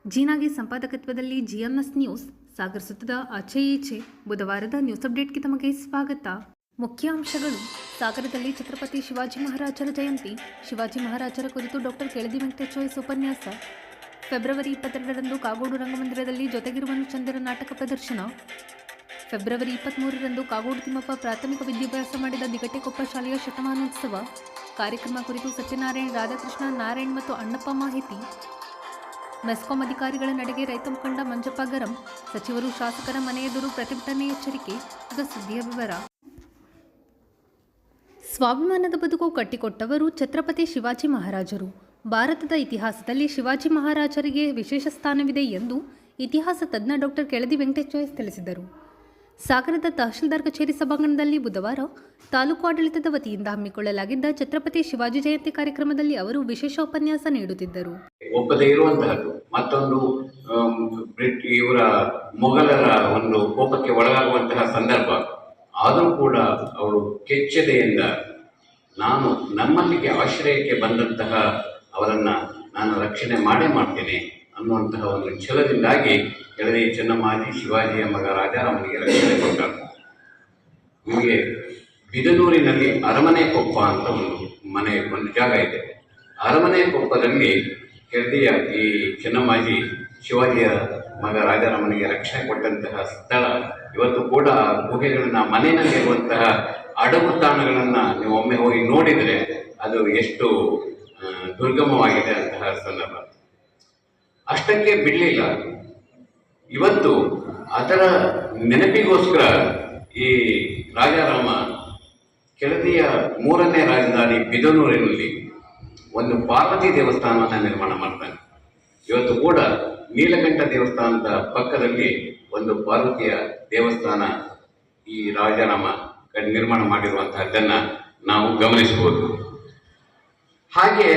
ಜೀನಾಗೆ ಸಂಪಾದಕತ್ವದಲ್ಲಿ GMS news ಸಾಗರಿಸುತ್ತದೆ ಆಚೆ ಈಚೆ. ಬುಧವಾರದ news ಅಪ್ಡೇಟ್ಗೆ ತಮಗೆ ಸ್ವಾಗತ. ಮುಖ್ಯಾಂಶಗಳು: ಸಾಗರದಲ್ಲಿ ಛತ್ರಪತಿ ಶಿವಾಜಿ ಮಹಾರಾಜರ ಜಯಂತಿ, ಶಿವಾಜಿ ಮಹಾರಾಜರ ಕುರಿತು ಡಾಕ್ಟರ್ ಕೆಳದಿ ವೆಂಕಟೇಶ್ ಉಪನ್ಯಾಸ. ಫೆಬ್ರವರಿ 22ರಂದು ಕಾಗೋಡು ರಂಗಮಂದಿರದಲ್ಲಿ ಜೊತೆಗಿರುವನು ಚಂದಿರ ನಾಟಕ ಪ್ರದರ್ಶನ. ಫೆಬ್ರವರಿ 23ರಂದು ಕಾಗೋಡು ತಿಮ್ಮಪ್ಪ ಪ್ರಾಥಮಿಕ ವಿದ್ಯಾಭ್ಯಾಸ ಮಾಡಿದ ದಿಗಟೆಕೊಪ್ಪ ಶಾಲೆಯ ಶತಮಾನೋತ್ಸವ ಕಾರ್ಯಕ್ರಮ ಕುರಿತು ಸತ್ಯನಾರಾಯಣ್, ರಾಧಾಕೃಷ್ಣ, ನಾರಾಯಣ್ ಮತ್ತು ಅಣ್ಣಪ್ಪ ಮಾಹಿತಿ. ಮೆಸ್ಕಾಂ ಅಧಿಕಾರಿಗಳ ನಡೆಗೆ ರೈತ ಮುಖಂಡ ಮಂಜಪ್ಪ ಗರಂ, ಸಚಿವರು ಶಾಸಕರ ಮನೆ ಎದುರು ಪ್ರತಿಭಟನೆ ಎಚ್ಚರಿಕೆ. ಈಗ ಸುದ್ದಿಯ ವಿವರ. ಸ್ವಾಭಿಮಾನದ ಬದುಕು ಕಟ್ಟಿಕೊಟ್ಟವರು ಛತ್ರಪತಿ ಶಿವಾಜಿ ಮಹಾರಾಜರು. ಭಾರತದ ಇತಿಹಾಸದಲ್ಲಿ ಶಿವಾಜಿ ಮಹಾರಾಜರಿಗೆ ವಿಶೇಷ ಸ್ಥಾನವಿದೆ ಎಂದು ಇತಿಹಾಸ ತಜ್ಞ ಡಾಕ್ಟರ್ ಕೆಳದಿ ವೆಂಕಟೇಶ್ ತಿಳಿಸಿದರು. ಸಾಗರದ ತಹಶೀಲ್ದಾರ್ ಕಚೇರಿ ಸಭಾಂಗಣದಲ್ಲಿ ಬುಧವಾರ ತಾಲೂಕು ಆಡಳಿತದ ವತಿಯಿಂದ ಹಮ್ಮಿಕೊಳ್ಳಲಾಗಿದ್ದ ಛತ್ರಪತಿ ಶಿವಾಜಿ ಜಯಂತಿ ಕಾರ್ಯಕ್ರಮದಲ್ಲಿ ಅವರು ವಿಶೇಷ ಉಪನ್ಯಾಸ ನೀಡುತ್ತಿದ್ದರು. ಒಪ್ಪದೇ ಇರುವಂತಹದ್ದು, ಮತ್ತೊಂದು ಇವರ ಮೊಘಲರ ಒಂದು ಕೋಪಕ್ಕೆ ಒಳಗಾಗುವಂತಹ ಸಂದರ್ಭ, ಆದರೂ ಕೂಡ ಅವರು ಕೆಚ್ಚೆದೆಯಿಂದ ನಾನು ನಮ್ಮಲ್ಲಿಗೆ ಆಶ್ರಯಕ್ಕೆ ಬಂದಂತಹ ಅವರನ್ನು ನಾನು ರಕ್ಷಣೆ ಮಾಡ್ತೇನೆ ಅನ್ನುವಂತಹ ಒಂದು ಛಲದಿಂದಾಗಿ ಕೆಳದಿ ಚೆನ್ನಮ್ಮಾಜಿ ಶಿವಾಜಿಯ ಮಗ ರಾಜಾರಾಮನಿಗೆ ರಕ್ಷಣೆ ಕೊಟ್ಟರು. ನಿಮಗೆ ಬಿದನೂರಿನಲ್ಲಿ ಅರಮನೆ ಕೊಪ್ಪ ಅಂತ ಒಂದು ಜಾಗ ಇದೆ. ಅರಮನೆ ಕೊಪ್ಪದಲ್ಲಿ ಕೆಳದಿಯ ಈ ಚೆನ್ನಮ್ಮಾಜಿ ಶಿವಾಜಿಯ ಮಗ ರಾಜಾರಾಮನಿಗೆ ರಕ್ಷಣೆ ಕೊಟ್ಟಂತಹ ಸ್ಥಳ ಇವತ್ತು ಕೂಡ ಗುಹೆಗಳನ್ನ ಮನೆಯಲ್ಲಿರುವಂತಹ ಅಡಗು ತಾಣಗಳನ್ನು ನೀವು ಒಮ್ಮೆ ಹೋಗಿ ನೋಡಿದರೆ ಅದು ಎಷ್ಟು ದುರ್ಗಮವಾಗಿದೆ ಅಂತಹ ಸಂದರ್ಭ. ಅಷ್ಟಕ್ಕೆ ಬಿಡಲಿಲ್ಲ, ಇವತ್ತು ಅದರ ನೆನಪಿಗೋಸ್ಕರ ಈ ರಾಜಾರಾಮ ಕೆಳದಿಯ 3ನೇ ರಾಜಧಾನಿ ಬಿದನೂರಿನಲ್ಲಿ ಒಂದು ಪಾರ್ವತಿ ದೇವಸ್ಥಾನವನ್ನು ನಿರ್ಮಾಣ ಮಾಡ್ತಾನೆ. ಇವತ್ತು ಕೂಡ ನೀಲಕಂಠ ದೇವಸ್ಥಾನದ ಪಕ್ಕದಲ್ಲಿ ಒಂದು ಪಾರ್ವತಿಯ ದೇವಸ್ಥಾನ ಈ ರಾಜಾರಾಮ ನಿರ್ಮಾಣ ಮಾಡಿರುವಂತಹದ್ದನ್ನು ನಾವು ಗಮನಿಸಬಹುದು. ಹಾಗೆ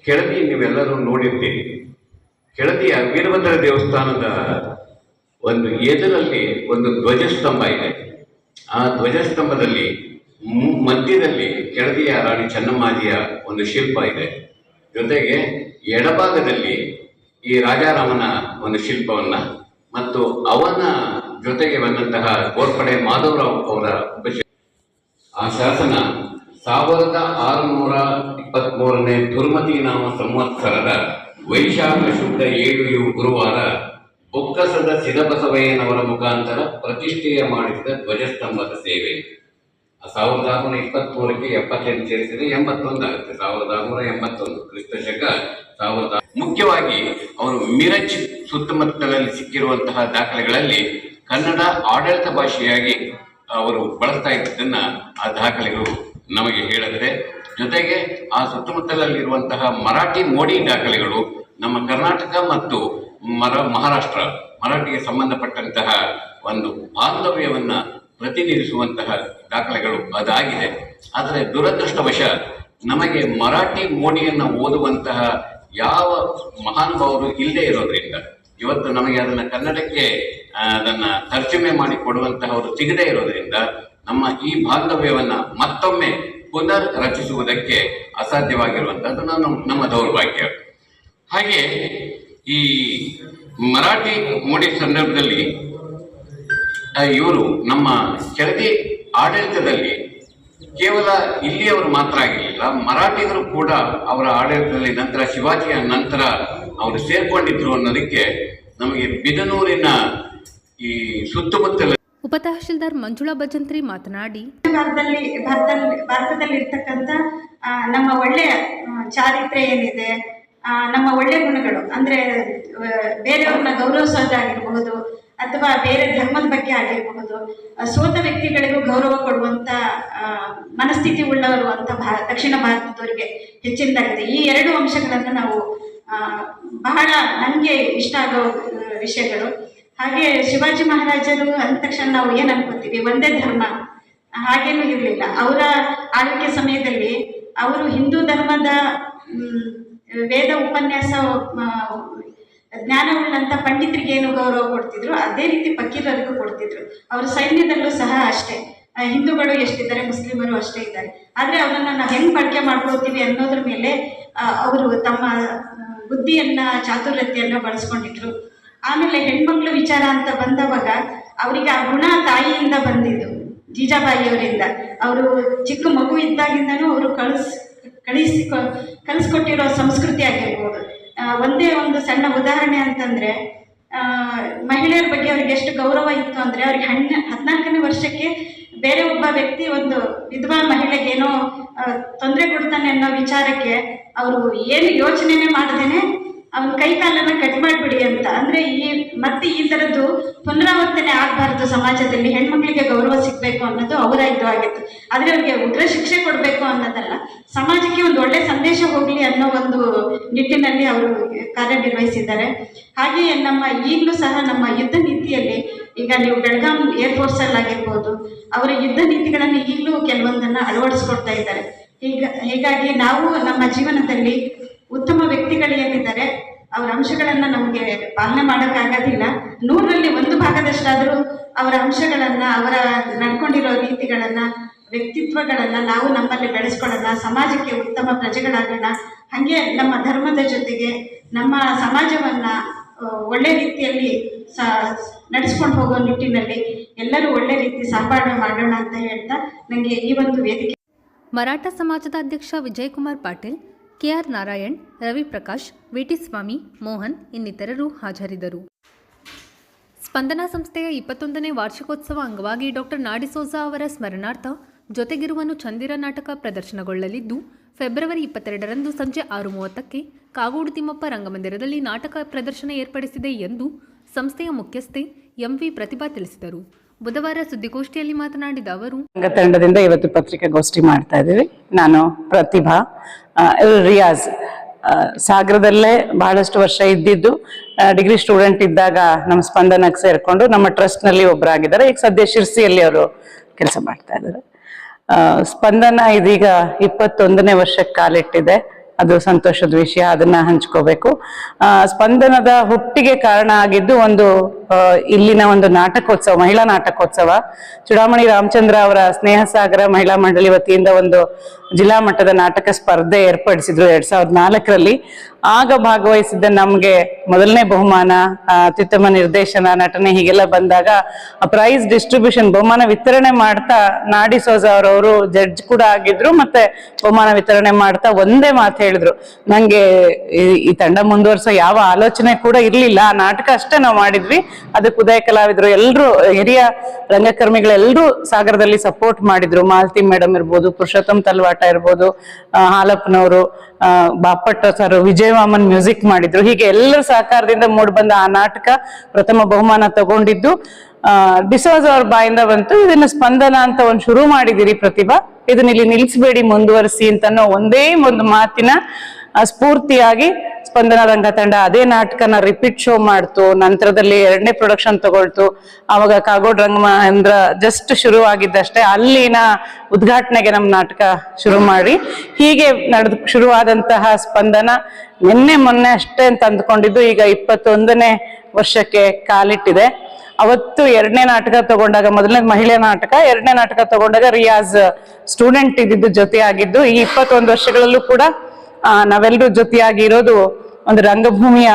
ಕೆಳದಿ ನೀವೆಲ್ಲರೂ ನೋಡಿರ್ತೀರಿ, ಕೆಳದಿಯ ವೀರಭದ್ರ ದೇವಸ್ಥಾನದ ಒಂದು ಎದುರಲ್ಲಿ ಒಂದು ಧ್ವಜಸ್ತಂಭ ಇದೆ. ಆ ಧ್ವಜಸ್ತಂಭದಲ್ಲಿ ಮಧ್ಯದಲ್ಲಿ ಕೆಳದಿಯ ರಾಣಿ ಚೆನ್ನಮ್ಮಾಜಿಯ ಒಂದು ಶಿಲ್ಪ ಇದೆ. ಜೊತೆಗೆ ಎಡಭಾಗದಲ್ಲಿ ಈ ರಾಜಾರಾಮನ ಒಂದು ಶಿಲ್ಪವನ್ನ ಮತ್ತು ಅವನ ಜೊತೆಗೆ ಬಂದಂತಹ ಗೋರ್ಪಡೆ ಮಾಧವರಾವ್ ಅವರ ಆ ಶಾಸನ 1623ನೇ ದುರ್ಮತಿ ನಾಮ ಸಂವತ್ಸರದ ವೈಶಾಖ ಶುದ್ಧ 7 ಗುರುವಾರ ಬೊಕ್ಕಸದ ಸಿದಬಸವಯ್ಯನವರ ಮುಖಾಂತರ ಪ್ರತಿಷ್ಠೆಯ ಮಾಡಿಸಿದ ಧ್ವಜಸ್ತಂಭದ ಸೇವೆ. 1623ಕ್ಕೆ 78 ಸೇರಿಸಿದರೆ 81 ಆಗುತ್ತೆ. 1681 ಕ್ರಿಸ್ತ ಶಕ 1000. ಮುಖ್ಯವಾಗಿ ಅವರು ಮಿರಜ್ ಸುತ್ತಮುತ್ತಲಲ್ಲಿ ಸಿಕ್ಕಿರುವಂತಹ ದಾಖಲೆಗಳಲ್ಲಿ ಕನ್ನಡ ಆಡಳಿತ ಭಾಷೆಯಾಗಿ ಅವರು ಬಳಸ್ತಾ ಇದ್ದದನ್ನ ಆ ದಾಖಲೆಗಳು ನಮಗೆ ಹೇಳುತ್ತೆ. ಜೊತೆಗೆ ಆ ಸುತ್ತಮುತ್ತಲಲ್ಲಿರುವಂತಹ ಮರಾಠಿ ಮೋಡಿ ದಾಖಲೆಗಳು ನಮ್ಮ ಕರ್ನಾಟಕ ಮತ್ತು ಮಹಾರಾಷ್ಟ್ರ ಮರಾಠಿಗೆ ಸಂಬಂಧಪಟ್ಟಂತಹ ಒಂದು ಬಾಂಧವ್ಯವನ್ನ ಪ್ರತಿನಿಧಿಸುವಂತಹ ದಾಖಲೆಗಳು ಅದಾಗಿದೆ. ಆದರೆ ದುರದೃಷ್ಟವಶ ನಮಗೆ ಮರಾಠಿ ಮೋಡಿಯನ್ನು ಓದುವಂತಹ ಯಾವ ಮಹಾನುಭಾವರು ಇಲ್ಲದೆ ಇರೋದ್ರಿಂದ ಇವತ್ತು ನಮಗೆ ಅದನ್ನು ಕನ್ನಡಕ್ಕೆ ಅದನ್ನು ತರ್ಜುಮೆ ಮಾಡಿ ಕೊಡುವಂತಹವರು ಸಿಗದೇ ಇರೋದ್ರಿಂದ ನಮ್ಮ ಈ ಬಾಂಧವ್ಯವನ್ನ ಮತ್ತೊಮ್ಮೆ ಪುನರ್ ರಚಿಸುವುದಕ್ಕೆ ಅಸಾಧ್ಯವಾಗಿರುವಂತಹದ್ದು ನಮ್ಮ ದೌರ್ಭಾಗ್ಯ. ಹಾಗೆ ಈ ಮರಾಠಿ ಮೋಡಿ ಸಂದರ್ಭದಲ್ಲಿ ಇವರು ನಮ್ಮ ಕೆಳದಿ ಆಡಳಿತದಲ್ಲಿ ಕೇವಲ ಇಲ್ಲಿಯವರು ಮಾತ್ರ ಆಗಿರಲಿಲ್ಲ, ಮರಾಠಿಗರು ಕೂಡ ಅವರ ಆಡಳಿತದಲ್ಲಿ ನಂತರ ಶಿವಾಜಿಯ ನಂತರ ಅವರು ಸೇರ್ಕೊಂಡಿದ್ರು ಅನ್ನೋದಕ್ಕೆ ನಮಗೆ ಬಿದನೂರಿನ ಈ ಸುತ್ತಮುತ್ತಲ ಉಪ ತಹಶೀಲ್ದಾರ್ ಮಂಜುಳಾ ಭಜಂತ್ರಿ ಮಾತನಾಡಿ, ಭಾರತದಲ್ಲಿ ಇರ್ತಕ್ಕಂಥ ನಮ್ಮ ಒಳ್ಳೆಯ ಚಾರಿತ್ರ್ಯ ಏನಿದೆ, ನಮ್ಮ ಒಳ್ಳೆಯ ಗುಣಗಳು ಅಂದರೆ ಬೇರೆಯವ್ರನ್ನ ಗೌರವಿಸೋದಾಗಿರ್ಬಹುದು ಅಥವಾ ಬೇರೆ ಧರ್ಮದ ಬಗ್ಗೆ ಆಗಿರಬಹುದು, ಸೋತ ವ್ಯಕ್ತಿಗಳಿಗೂ ಗೌರವ ಕೊಡುವಂಥ ಮನಸ್ಥಿತಿ ಉಳ್ಳವರು ಅಂತ ದಕ್ಷಿಣ ಭಾರತದವರಿಗೆ ಹೆಚ್ಚಿನದಾಗಿದೆ. ಈ 2 ಅಂಶಗಳನ್ನು ನಾವು ಬಹಳ ನನಗೆ ಇಷ್ಟ ಆಗೋ ವಿಷಯಗಳು. ಹಾಗೆ ಶಿವಾಜಿ ಮಹಾರಾಜರು ಅಂದ ತಕ್ಷಣ ನಾವು ಏನು ಅನ್ಕೋತೀವಿ, ಒಂದೇ ಧರ್ಮ, ಹಾಗೇನೂ ಇರಲಿಲ್ಲ. ಅವರ ಆಳ್ವಿಕೆ ಸಮಯದಲ್ಲಿ ಅವರು ಹಿಂದೂ ಧರ್ಮದ ವೇದ ಉಪನ್ಯಾಸ ಜ್ಞಾನವುಳ್ಳಂಥ ಪಂಡಿತರಿಗೆ ಏನು ಗೌರವ ಕೊಡ್ತಿದ್ರು ಅದೇ ರೀತಿ ಫಕೀರರಿಗೂ ಕೊಡ್ತಿದ್ರು. ಅವರ ಸೈನ್ಯದಲ್ಲೂ ಸಹ ಅಷ್ಟೇ. ಹಿಂದೂಗಳು ಎಷ್ಟಿದ್ದಾರೆ, ಮುಸ್ಲಿಮರು ಅಷ್ಟೇ ಇದ್ದಾರೆ. ಆದರೆ ಅವರನ್ನು ನಾವು ಹೆಂಗೆ ಬಳಕೆ ಮಾಡ್ಕೊಳ್ತೀವಿ ಅನ್ನೋದ್ರ ಮೇಲೆ ಅವರು ತಮ್ಮ ಬುದ್ಧಿಯನ್ನ, ಚಾತುರ್ಯತೆಯನ್ನು ಬಳಸ್ಕೊಂಡಿದ್ರು. ಆಮೇಲೆ ಹೆಣ್ಮಕ್ಳು ವಿಚಾರ ಅಂತ ಬಂದವಾಗ ಅವರಿಗೆ ಆ ಗುಣ ತಾಯಿಯಿಂದ ಬಂದಿದ್ದು, ಜೀಜಾಬಾಯಿಯವರಿಂದ. ಅವರು ಚಿಕ್ಕ ಮಗು ಇದ್ದಾಗಿಂದನೂ ಅವರು ಕಲಿಸ್ಕೊಟ್ಟಿರೋ ಸಂಸ್ಕೃತಿ ಆಗಿರ್ಬೋದು. ಒಂದೇ ಒಂದು ಸಣ್ಣ ಉದಾಹರಣೆ ಅಂತಂದರೆ, ಮಹಿಳೆಯರ ಬಗ್ಗೆ ಅವ್ರಿಗೆ ಎಷ್ಟು ಗೌರವ ಇತ್ತು ಅಂದರೆ, ಅವ್ರಿಗೆ 14ನೇ ವರ್ಷಕ್ಕೆ ಬೇರೆ ಒಬ್ಬ ವ್ಯಕ್ತಿ ಒಂದು ವಿಧವಾ ಮಹಿಳೆಗೆ ಏನೋ ತೊಂದರೆ ಕೊಡ್ತಾನೆ ಅನ್ನೋ ವಿಚಾರಕ್ಕೆ ಅವರು ಏನು ಯೋಚನೆನೇ ಮಾಡದೇನೆ ಅವನ ಕೈ ಕಾಲನ್ನು ಕಟ್ ಮಾಡಿಬಿಡಿ ಅಂತ. ಅಂದರೆ ಮತ್ತೆ ಈ ಥರದ್ದು ಪುನರಾವರ್ತನೆ ಆಗಬಾರ್ದು ಸಮಾಜದಲ್ಲಿ, ಹೆಣ್ಮಕ್ಳಿಗೆ ಗೌರವ ಸಿಗಬೇಕು ಅನ್ನೋದು ಅವರ ಇದು ಆಗಿತ್ತು. ಆದರೆ ಅವ್ರಿಗೆ ಉಗ್ರ ಶಿಕ್ಷೆ ಕೊಡಬೇಕು ಅನ್ನೋದಲ್ಲ, ಸಮಾಜಕ್ಕೆ ಒಂದು ಒಳ್ಳೆ ಸಂದೇಶ ಹೋಗಲಿ ಅನ್ನೋ ಒಂದು ನಿಟ್ಟಿನಲ್ಲಿ ಅವರು ಕಾರ್ಯನಿರ್ವಹಿಸಿದ್ದಾರೆ. ಹಾಗೆಯೇ ಈಗಲೂ ಸಹ ನಮ್ಮ ಯುದ್ಧ ನೀತಿಯಲ್ಲಿ, ಈಗ ನೀವು ಬೆಳಗಾಂ ಏರ್ಫೋರ್ಸಲ್ಲಿ ಆಗಿರ್ಬೋದು, ಅವರ ಯುದ್ಧ ನೀತಿಗಳನ್ನು ಈಗಲೂ ಕೆಲವೊಂದನ್ನು ಅಳವಡಿಸ್ಕೊಡ್ತಾ ಇದ್ದಾರೆ. ಹೀಗಾಗಿ ನಾವು ನಮ್ಮ ಜೀವನದಲ್ಲಿ ಉತ್ತಮ ವ್ಯಕ್ತಿಗಳು ಏನಿದ್ದಾರೆ ಅವರ ಅಂಶಗಳನ್ನು ನಮಗೆ ಪಾಲನೆ ಮಾಡೋಕ್ಕಾಗೋದಿಲ್ಲ. 100ರಲ್ಲಿ 1 ಭಾಗದಷ್ಟಾದರೂ ಅವರ ಅಂಶಗಳನ್ನು, ಅವರ ನಡ್ಕೊಂಡಿರೋ ರೀತಿಗಳನ್ನು, ವ್ಯಕ್ತಿತ್ವಗಳನ್ನು ನಾವು ನಮ್ಮಲ್ಲಿ ಬೆಳೆಸ್ಕೊಳ್ಳೋಣ, ಸಮಾಜಕ್ಕೆ ಉತ್ತಮ ಪ್ರಜೆಗಳಾಗೋಣ. ಹಾಗೆ ನಮ್ಮ ಧರ್ಮದ ಜೊತೆಗೆ ನಮ್ಮ ಸಮಾಜವನ್ನು ಒಳ್ಳೆ ರೀತಿಯಲ್ಲಿ ನಡೆಸ್ಕೊಂಡು ಹೋಗೋ ನಿಟ್ಟಿನಲ್ಲಿ ಎಲ್ಲರೂ ಒಳ್ಳೆ ರೀತಿ ಸಹಬಾಳ್ವೆ ಮಾಡೋಣ ಅಂತ ಹೇಳ್ತಾ ನನಗೆ ಈ ಒಂದು ವೇದಿಕೆ. ಮರಾಠ ಸಮಾಜದ ಅಧ್ಯಕ್ಷ ವಿಜಯಕುಮಾರ್ ಪಾಟೀಲ್, ಕೆಆರ್ ನಾರಾಯಣ್, ರವಿ ಪ್ರಕಾಶ್, ವಿಟಿ ಸ್ವಾಮಿ, ಮೋಹನ್ ಇನ್ನಿತರರು ಹಾಜರಿದ್ದರು. ಸ್ಪಂದನಾ ಸಂಸ್ಥೆಯ 21ನೇ ವಾರ್ಷಿಕೋತ್ಸವ ಅಂಗವಾಗಿ ಡಾಕ್ಟರ್ ನಾಡಿಸೋಜ ಅವರ ಸ್ಮರಣಾರ್ಥ ಜೊತೆಗಿರುವನು ಚಂದಿರ ನಾಟಕ ಪ್ರದರ್ಶನಗೊಳ್ಳಲಿದ್ದು, ಫೆಬ್ರವರಿ 22ರಂದು ಸಂಜೆ 6:30ಕ್ಕೆ ಕಾಗೋಡು ತಿಮ್ಮಪ್ಪ ರಂಗಮಂದಿರದಲ್ಲಿ ನಾಟಕ ಪ್ರದರ್ಶನ ಏರ್ಪಡಿಸಿದೆ ಎಂದು ಸಂಸ್ಥೆಯ ಮುಖ್ಯಸ್ಥೆ ಎಂವಿ ಪ್ರತಿಭಾ ತಿಳಿಸಿದರು. ಬುಧವಾರ ಸುದ್ದಿಗೋಷ್ಠಿಯಲ್ಲಿ ಮಾತನಾಡಿದ ಅವರು, ತಂಡದಿಂದ ಇವತ್ತು ಪತ್ರಿಕಾಗೋಷ್ಠಿ ಮಾಡ್ತಾ ಇದ್ದೀವಿ. ನಾನು ಪ್ರತಿಭಾ, ರಿಯಾಜ್ ಸಾಗರದಲ್ಲೇ ಬಹಳಷ್ಟು ವರ್ಷ ಇದ್ದಿದ್ದು, ಡಿಗ್ರಿ ಸ್ಟೂಡೆಂಟ್ ಇದ್ದಾಗ ನಮ್ಮ ಸ್ಪಂದನಕ್ಕೆ ಸೇರ್ಕೊಂಡು ನಮ್ಮ ಟ್ರಸ್ಟ್ನಲ್ಲಿ ಒಬ್ಬರಾಗಿದ್ದಾರೆ. ಈಗ ಸದ್ಯ ಶಿರ್ಸಿಯಲ್ಲಿ ಅವರು ಕೆಲಸ ಮಾಡ್ತಾ ಇದ್ದಾರೆ. ಸ್ಪಂದನ ಇದೀಗ 21ನೇ ವರ್ಷಕ್ಕೆ ಕಾಲಿಟ್ಟಿದೆ. ಅದು ಸಂತೋಷದ ವಿಷಯ, ಅದನ್ನ ಹಂಚ್ಕೋಬೇಕು. ಸ್ಪಂದನದ ಹುಟ್ಟಿಗೆ ಕಾರಣ ಆಗಿದ್ದು ಒಂದು ಇಲ್ಲಿನ ಒಂದು ನಾಟಕೋತ್ಸವ, ಮಹಿಳಾ ನಾಟಕೋತ್ಸವ. ಚೂಡಾಮಣಿ ರಾಮಚಂದ್ರ ಅವರ ಸ್ನೇಹ ಸಾಗರ ಮಹಿಳಾ ಮಂಡಳಿ ವತಿಯಿಂದ ಒಂದು ಜಿಲ್ಲಾ ಮಟ್ಟದ ನಾಟಕ ಸ್ಪರ್ಧೆ ಏರ್ಪಡಿಸಿದ್ರು 2004ರಲ್ಲಿ. ಆಗ ಭಾಗವಹಿಸಿದ್ದ ನಮ್ಗೆ ಮೊದಲನೇ ಬಹುಮಾನ, ಅತ್ಯುತ್ತಮ ನಿರ್ದೇಶನ, ನಟನೆ ಹೀಗೆಲ್ಲ ಬಂದಾಗ ಆ ಪ್ರೈಸ್ ಡಿಸ್ಟ್ರಿಬ್ಯೂಷನ್, ಬಹುಮಾನ ವಿತರಣೆ ಮಾಡ್ತಾ ನಾಡಿಸೋಜ ಅವರವರು ಜಡ್ಜ್ ಕೂಡ ಆಗಿದ್ರು, ಮತ್ತೆ ಬಹುಮಾನ ವಿತರಣೆ ಮಾಡ್ತಾ ಒಂದೇ ಮಾತು ಹೇಳಿದ್ರು, ನಂಗೆ ಈ ತಂಡ ಮುಂದುವರ್ಸೋ ಯಾವ ಆಲೋಚನೆ ಕೂಡ ಇರ್ಲಿಲ್ಲ. ಆ ನಾಟಕ ಅಷ್ಟೇ ನಾವು ಮಾಡಿದ್ವಿ. ಅದಕ್ಕೆ ಉದಯ ಕಲಾವಿದರು ಎಲ್ಲರೂ, ಹಿರಿಯ ರಂಗಕರ್ಮಿಗಳೆಲ್ಲರೂ ಸಾಗರದಲ್ಲಿ ಸಪೋರ್ಟ್ ಮಾಡಿದ್ರು. ಮಾಲತಿ ಮೇಡಮ್ ಇರ್ಬೋದು, ಪುರುಷೋತ್ತಮ್ ತಲ್ವಾಟ ಇರ್ಬೋದು, ಹಾಲಪ್ಪನವರು, ಬಾಪಟ್ಟ ಸರ್, ವಿಜಯವಾಮನ್ ಮ್ಯೂಸಿಕ್ ಮಾಡಿದ್ರು. ಹೀಗೆ ಎಲ್ಲರ ಸಹಕಾರದಿಂದ ಮೂಡ್ಬಂದ ಆ ನಾಟಕ ಪ್ರಥಮ ಬಹುಮಾನ ತಗೊಂಡಿದ್ದು ಡಿಸೋಜ್ ಅವ್ರ ಬಾಯಿಂದ ಬಂತು. ಇದನ್ನ ಸ್ಪಂದನ ಅಂತ ಒಂದು ಶುರು ಮಾಡಿದಿರಿ ಪ್ರತಿಭಾ, ಇದನ್ನ ಇಲ್ಲಿ ನಿಲ್ಲಿಸಬೇಡಿ, ಮುಂದುವರಿಸಿ ಅಂತ ಒಂದೇ ಒಂದು ಮಾತಿನ ಸ್ಫೂರ್ತಿಯಾಗಿ ಸ್ಪಂದನ ರಂಗ ತಂಡ ಅದೇ ನಾಟಕನ ರಿಪೀಟ್ ಶೋ ಮಾಡ್ತು. ನಂತರದಲ್ಲಿ 2ನೇ ಪ್ರೊಡಕ್ಷನ್ ತಗೊಳ್ತು. ಅವಾಗ ಕಾಗೋಡು ರಂಗಮಂದಿರ ಜಸ್ಟ್ ಶುರು ಆಗಿದ್ದಷ್ಟೇ, ಅಲ್ಲಿನ ಉದ್ಘಾಟನೆಗೆ ನಮ್ಮ ನಾಟಕ ಶುರು ಮಾಡಿ ಹೀಗೆ ಶುರುವಾದಂತಹ ಸ್ಪಂದನ ನಿನ್ನೆ ಮೊನ್ನೆ ಅಷ್ಟೇ ಅಂತ ಅಂದ್ಕೊಂಡಿದ್ದು ಈಗ 21ನೇ ವರ್ಷಕ್ಕೆ ಕಾಲಿಟ್ಟಿದೆ. ಅವತ್ತು 2ನೇ ನಾಟಕ ತಗೊಂಡಾಗ, ಮೊದಲನೇ ಮಹಿಳೆ ನಾಟಕ, 2ನೇ ನಾಟಕ ತಗೊಂಡಾಗ ರಿಯಾಜ್ ಸ್ಟೂಡೆಂಟ್ ಇದ್ದಿದ್ದು ಜೊತೆಯಾಗಿದ್ದು, ಈ 21 ವರ್ಷಗಳಲ್ಲೂ ಕೂಡ ನಾವೆಲ್ಲರೂ ಜೊತೆಯಾಗಿರೋದು ಒಂದು ರಂಗಭೂಮಿಯ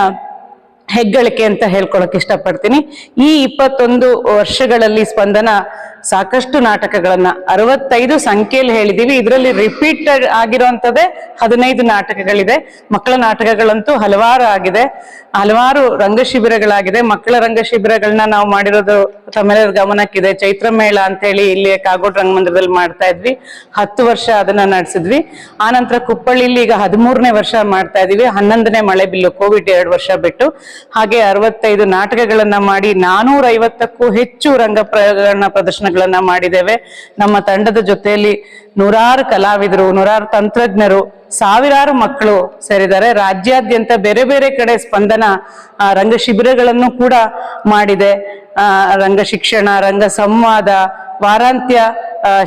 ಹೆಗ್ಗಳಿಕೆ ಅಂತ ಹೇಳ್ಕೊಳಕ್ ಇಷ್ಟಪಡ್ತೀನಿ. ಈ 21 ವರ್ಷಗಳಲ್ಲಿ ಸ್ಪಂದನ ಸಾಕಷ್ಟು ನಾಟಕಗಳನ್ನ 65 ಸಂಖ್ಯೆಯಲ್ಲಿ ಹೇಳಿದೀವಿ. ಇದರಲ್ಲಿ ರಿಪೀಟೆಡ್ ಆಗಿರುವಂತದ್ದೇ 15 ನಾಟಕಗಳಿದೆ. ಮಕ್ಕಳ ನಾಟಕಗಳಂತೂ ಹಲವಾರು ಆಗಿದೆ, ಹಲವಾರು ರಂಗ ಶಿಬಿರಗಳಾಗಿದೆ. ಮಕ್ಕಳ ರಂಗ ಶಿಬಿರಗಳನ್ನ ನಾವು ಮಾಡಿರೋದು ತಮ್ಮೆಲ್ಲರ ಗಮನಕ್ಕಿದೆ. ಚೈತ್ರ ಮೇಳ ಅಂತ ಹೇಳಿ ಇಲ್ಲಿ ಕಾಗೋಡು ರಂಗಮಂದಿರದಲ್ಲಿ ಮಾಡ್ತಾ ಇದ್ವಿ, 10 ವರ್ಷ ಅದನ್ನ ನಡೆಸಿದ್ವಿ. ಆನಂತರ ಕುಪ್ಪಳ್ಳಿಲಿ ಈಗ 13ನೇ ವರ್ಷ ಮಾಡ್ತಾ ಇದೀವಿ. 11ನೇ ಮಳೆ ಬಿಲ್ಲು, ಕೋವಿಡ್ 2 ವರ್ಷ ಬಿಟ್ಟು. ಹಾಗೆ 65 ನಾಟಕಗಳನ್ನ ಮಾಡಿ 450ಕ್ಕೂ ಹೆಚ್ಚು ಪ್ರದರ್ಶನಗಳನ್ನ ಮಾಡಿದ್ದೇವೆ. ನಮ್ಮ ತಂಡದ ಜೊತೆಯಲ್ಲಿ 100 ಕಲಾವಿದರು, 100 ತಂತ್ರಜ್ಞರು, ಸಾವಿರಾರು ಮಕ್ಕಳು ಸೇರಿದ್ದಾರೆ. ರಾಜ್ಯಾದ್ಯಂತ ಬೇರೆ ಬೇರೆ ಕಡೆ ಸ್ಪಂದನ ರಂಗ ಶಿಬಿರಗಳನ್ನು ಕೂಡ ಮಾಡಿದೆ. ರಂಗ ಶಿಕ್ಷಣ, ರಂಗ ಸಂವಾದ, ವಾರಾಂತ್ಯ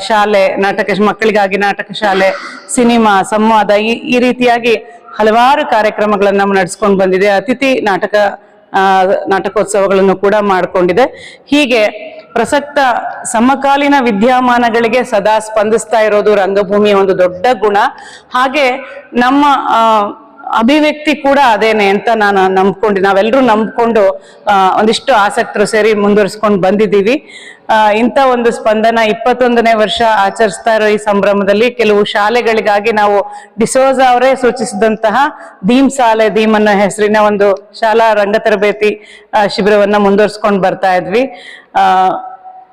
ಶಾಲೆ, ನಾಟಕ ಮಕ್ಕಳಿಗಾಗಿ ನಾಟಕ ಶಾಲೆ, ಸಿನಿಮಾ, ಸಂವಾದ, ಈ ರೀತಿಯಾಗಿ ಹಲವಾರು ಕಾರ್ಯಕ್ರಮಗಳನ್ನ ನಡೆಸ್ಕೊಂಡು ಬಂದಿದೆ. ಅತಿಥಿ ನಾಟಕೋತ್ಸವಗಳನ್ನು ಕೂಡ ಮಾಡ್ಕೊಂಡಿದೆ. ಹೀಗೆ ಪ್ರಸಕ್ತ ಸಮಕಾಲೀನ ವಿದ್ಯಮಾನಗಳಿಗೆ ಸದಾ ಸ್ಪಂದಿಸ್ತಾ ಇರೋದು ರಂಗಭೂಮಿಯ ಒಂದು ದೊಡ್ಡ ಗುಣ. ಹಾಗೆ ನಮ್ಮ ಅಭಿವ್ಯಕ್ತಿ ಕೂಡ ಅದೇನೆ ಅಂತ ನಾವೆಲ್ಲರೂ ನಂಬ್ಕೊಂಡು ಒಂದಿಷ್ಟು ಆಸಕ್ತರು ಸೇರಿ ಮುಂದುವರಿಸ್ಕೊಂಡು ಬಂದಿದ್ದೀವಿ. ಇಂಥ ಒಂದು ಸ್ಪಂದನ 21ನೇ ವರ್ಷ ಆಚರಿಸ್ತಾ ಇರೋ ಈ ಸಂಭ್ರಮದಲ್ಲಿ ಕೆಲವು ಶಾಲೆಗಳಿಗಾಗಿ ನಾವು ಡಿಸೋಜ ಅವರೇ ಸೂಚಿಸಿದಂತಹ ದೀಮ್ ಸಾಲೆ ದೀಮ್ ಅನ್ನೋ ಹೆಸರಿನ ಒಂದು ಶಾಲಾ ರಂಗ ತರಬೇತಿ ಶಿಬಿರವನ್ನ ಮುಂದುವರಿಸ್ಕೊಂಡು ಬರ್ತಾ ಇದ್ವಿ.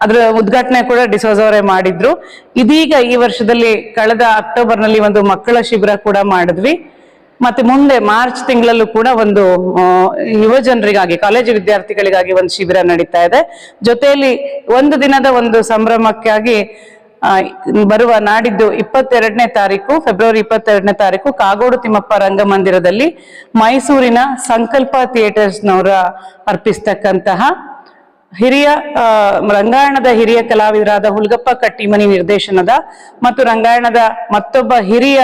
ಅದರ ಉದ್ಘಾಟನೆ ಕೂಡ ಡಿಸೋಜ ಅವರೇ ಮಾಡಿದ್ರು. ಇದೀಗ ಈ ವರ್ಷದಲ್ಲಿ ಕಳೆದ ಅಕ್ಟೋಬರ್ನಲ್ಲಿ ಒಂದು ಮಕ್ಕಳ ಶಿಬಿರ ಕೂಡ ಮಾಡಿದ್ವಿ. ಮತ್ತೆ ಮುಂದೆ ಮಾರ್ಚ್ ತಿಂಗಳಲ್ಲೂ ಕೂಡ ಒಂದು ಯುವ ಜನರಿಗಾಗಿ, ಕಾಲೇಜು ವಿದ್ಯಾರ್ಥಿಗಳಿಗಾಗಿ ಒಂದು ಶಿಬಿರ ನಡೀತಾ ಇದೆ. ಜೊತೆಯಲ್ಲಿ ಒಂದು ದಿನದ ಒಂದು ಸಂಭ್ರಮಕ್ಕಾಗಿ ಬರುವ ನಾಡಿದ್ದು 22ನೇ ತಾರೀಕು, ಫೆಬ್ರವರಿ 22ನೇ ತಾರೀಕು ಕಾಗೋಡು ತಿಮ್ಮಪ್ಪ ರಂಗಮಂದಿರದಲ್ಲಿ ಮೈಸೂರಿನ ಸಂಕಲ್ಪ ಥಿಯೇಟರ್ಸ್ನವರ ಅರ್ಪಿಸ್ತಕ್ಕಂತಹ ಹಿರಿಯ ರಂಗಾಯಣದ ಹಿರಿಯ ಕಲಾವಿದರಾದ ಹುಲ್ಗಪ್ಪ ಕಟ್ಟಿಮನಿ ನಿರ್ದೇಶನದ ಮತ್ತು ರಂಗಾಯಣದ ಮತ್ತೊಬ್ಬ ಹಿರಿಯ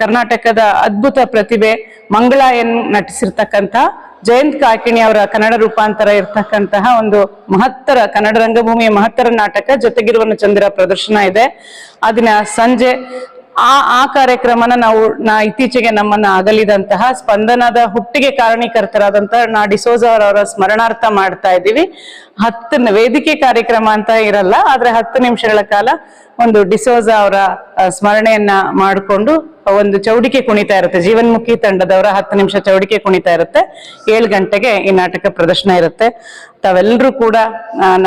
ಕರ್ನಾಟಕದ ಅದ್ಭುತ ಪ್ರತಿಭೆ ಮಂಗಳ ಎನ್ ನಟಿಸಿರ್ತಕ್ಕಂಥ ಜಯಂತ್ ಕಾಕಿಣಿ ಅವರ ಕನ್ನಡ ರೂಪಾಂತರ ಇರ್ತಕ್ಕಂತಹ ಒಂದು ಮಹತ್ತರ ಕನ್ನಡ ರಂಗಭೂಮಿಯ ಮಹತ್ತರ ನಾಟಕ ಜೊತೆಗಿರುವ ಚಂದಿರ ಪ್ರದರ್ಶನ ಇದೆ. ಆ ದಿನ ಸಂಜೆ ಆ ಕಾರ್ಯಕ್ರಮನ ಇತ್ತೀಚೆಗೆ ನಮ್ಮನ್ನ ಅಗಲಿದಂತಹ ಸ್ಪಂದನದ ಹುಟ್ಟಿಗೆ ಕಾರಣೀಕರ್ತರಾದಂತಹ ಡಿಸೋಜ ಅವರ ಸ್ಮರಣಾರ್ಥ ಮಾಡ್ತಾ ಇದ್ದೀವಿ. 10 ವೇದಿಕೆ ಕಾರ್ಯಕ್ರಮ ಅಂತ ಇರಲ್ಲ, ಆದ್ರೆ 10 ನಿಮಿಷಗಳ ಕಾಲ ಒಂದು ಡಿಸೋಜ ಅವರ ಸ್ಮರಣೆಯನ್ನ ಮಾಡಿಕೊಂಡು ಒಂದು ಚೌಡಿಕೆ ಕುಣಿತಾ ಇರುತ್ತೆ. ಜೀವನ್ಮುಖಿ ತಂಡದವರ 10 ನಿಮಿಷ ಚೌಡಿಕೆ ಕುಣಿತಾ ಇರುತ್ತೆ. 7 ಗಂಟೆಗೆ ಈ ನಾಟಕ ಪ್ರದರ್ಶನ ಇರುತ್ತೆ. ತಾವೆಲ್ಲರೂ ಕೂಡ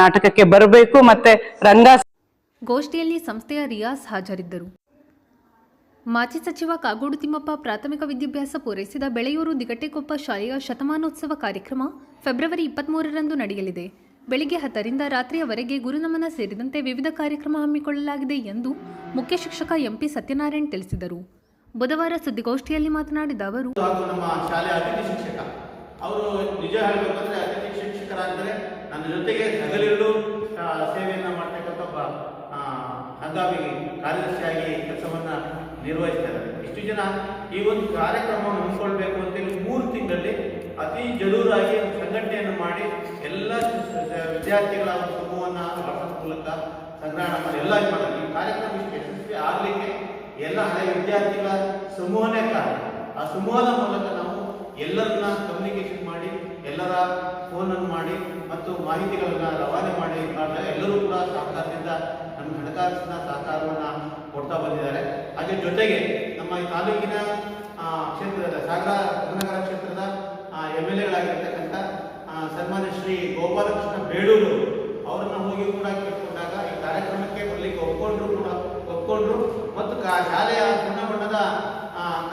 ನಾಟಕಕ್ಕೆ ಬರಬೇಕು. ಮತ್ತೆ ಗೋಷ್ಠಿಯಲ್ಲಿ ಸಂಸ್ಥೆಯ ರಿಯಾಜ್ ಹಾಜರಿದ್ದರು. ಮಾಜಿ ಸಚಿವ ಕಾಗೋಡು ತಿಮ್ಮಪ್ಪ ಪ್ರಾಥಮಿಕ ವಿದ್ಯಾಭ್ಯಾಸ ಪೂರೈಸಿದ ಬೆಳೆಯೂರು ದಿಗಟೆಕೊಪ್ಪ ಶಾಲೆಯ ಶತಮಾನೋತ್ಸವ ಕಾರ್ಯಕ್ರಮ ಫೆಬ್ರವರಿ 23ರಂದು ನಡೆಯಲಿದೆ. ಬೆಳಿಗ್ಗೆ 10ರಿಂದ ರಾತ್ರಿಯವರೆಗೆ ಗುರುನಮನ ಸೇರಿದಂತೆ ವಿವಿಧ ಕಾರ್ಯಕ್ರಮ ಹಮ್ಮಿಕೊಳ್ಳಲಾಗಿದೆ ಎಂದು ಮುಖ್ಯ ಶಿಕ್ಷಕ ಎಂಪಿ ಸತ್ಯನಾರಾಯಣ್ ತಿಳಿಸಿದರು. ಬುಧವಾರ ಸುದ್ದಿಗೋಷ್ಠಿಯಲ್ಲಿ ಮಾತನಾಡಿದ ಅವರು, ನಮ್ಮ ಶಾಲೆಯ ಅತಿಥಿ ಶಿಕ್ಷಕ ಅವರು ನಿಜ ಹೇಳಬೇಕಂದ್ರೆ ಅತಿಥಿ ಶಿಕ್ಷಕರಾದರೆ ನನ್ನ ಜೊತೆಗೆ ಹಗಲಿರುಳು ಸೇವೆಯನ್ನ ಮಾಡ್ತಕ್ಕಂಥ ಒಬ್ಬ ಹಂಗಾಮಿ ಕಾರ್ಯದರ್ಶಿಯಾಗಿ ಕೆಲಸವನ್ನ ನಿರ್ವಹಿಸ್ತಾ ಇದ್ದಾರೆ. ಇಷ್ಟು ಜನ ಈ ಒಂದು ಕಾರ್ಯಕ್ರಮವನ್ನು ಹಮ್ಮಿಕೊಳ್ಬೇಕು ಅಂತೇಳಿ 3 ತಿಂಗಳಲ್ಲಿ ಅತಿ ಜರೂರಾಗಿ ಸಂಘಟನೆಯನ್ನು ಮಾಡಿ ಎಲ್ಲ ವಿದ್ಯಾರ್ಥಿಗಳ ಸಮೂಹವನ್ನು ವಾಟ್ಸಪ್ ಮೂಲಕ ಸಂಗ್ರಹಣ ಮಾಡಿ ಎಲ್ಲ ಮಾಡೋದು. ಈ ಕಾರ್ಯಕ್ರಮ ಇಷ್ಟು ಯಶಸ್ವಿ ಆಗಲಿಕ್ಕೆ ಎಲ್ಲ ಹಳೆಯ ವಿದ್ಯಾರ್ಥಿಗಳ ಸಮೂಹನೇ ಕಾರಣ. ಆ ಸಮೂಹದ ಮೂಲಕ ನಾವು ಎಲ್ಲರನ್ನ ಕಮ್ಯುನಿಕೇಶನ್ ಮಾಡಿ, ಎಲ್ಲರ ಫೋನನ್ನು ಮಾಡಿ ಮತ್ತು ಮಾಹಿತಿಗಳನ್ನ ರವಾನೆ ಮಾಡಿ ಎಲ್ಲರೂ ಕೂಡ ಸಹಕಾರದಿಂದ ನಮ್ಮ ಹಣಕಾಸಿನ ಸಹಕಾರವನ್ನು ಕೊಡ್ತಾ ಬಂದಿದ್ದಾರೆ. ಹಾಗೆ ಜೊತೆಗೆ ನಮ್ಮ ಈ ತಾಲೂಕಿನ ಕ್ಷೇತ್ರದ ಸಾಗರ ಹೊಸನಗರ ಕ್ಷೇತ್ರದ MLAಗಳಾಗಿರ್ತಕ್ಕಂಥ ಸನ್ಮಾನ್ಯ ಶ್ರೀ ಗೋಪಾಲಕೃಷ್ಣ ಬೇಳೂರು ಅವರನ್ನು ಹೋಗಿ ಕೂಡ ಕೇಳ್ಕೊಂಡಾಗ ಈ ಕಾರ್ಯಕ್ರಮಕ್ಕೆ ಬರಲಿಕ್ಕೆ ಒಪ್ಕೊಂಡ್ರು ಮತ್ತು ಶಾಲೆಯ ಬಣ್ಣದ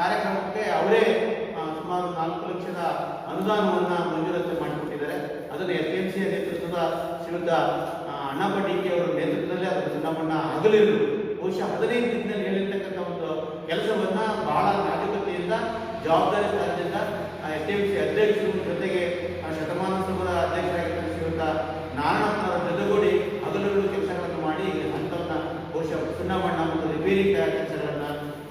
ಕಾರ್ಯಕ್ರಮಕ್ಕೆ ಅವರೇ ಸುಮಾರು 4 ಲಕ್ಷದ ಅನುದಾನವನ್ನು ಮಂಜೂರಾತಿ ಮಾಡಿಕೊಟ್ಟಿದ್ದಾರೆ. ಅದನ್ನು SMC ನೇತೃತ್ವದ ಶ್ರೀಯುತ ಅಣ್ಣಪ್ಪ DK ಅವರ ನೇತೃತ್ವದಲ್ಲಿ ಅದರ ಸುಣ್ಣಬಣ್ಣ ಹಗಲಿರು ಬಹುಶಃ 15 ದಿನದಲ್ಲಿ ಹೇಳಿರ್ತಕ್ಕಂಥ ಒಂದು ಕೆಲಸವನ್ನ ಬಹಳ ನಾಜೂಕತೆಯಿಂದ ಜವಾಬ್ದಾರಿ ಸ್ಥಾನದಿಂದ SMC ಅಧ್ಯಕ್ಷರು ಜೊತೆಗೆ ಶತಮಾನೋತ್ಸವದ ಅಧ್ಯಕ್ಷರಾಗಿದ್ದ ಶ್ರೀಯುತ ನಾರಾಯಣಪ್ಪನವರ ಜೊತೆಗೂಡಿ ಹಗಲಿರು ಕೆಲಸಗಳನ್ನು ಮಾಡಿ ಹಂತವನ್ನ ಬಹುಶಃ ಸುಣ್ಣಬಣ್ಣ ಮತ್ತು ರಿಪೇರಿ ಕೆಲಸಗಳನ್ನ,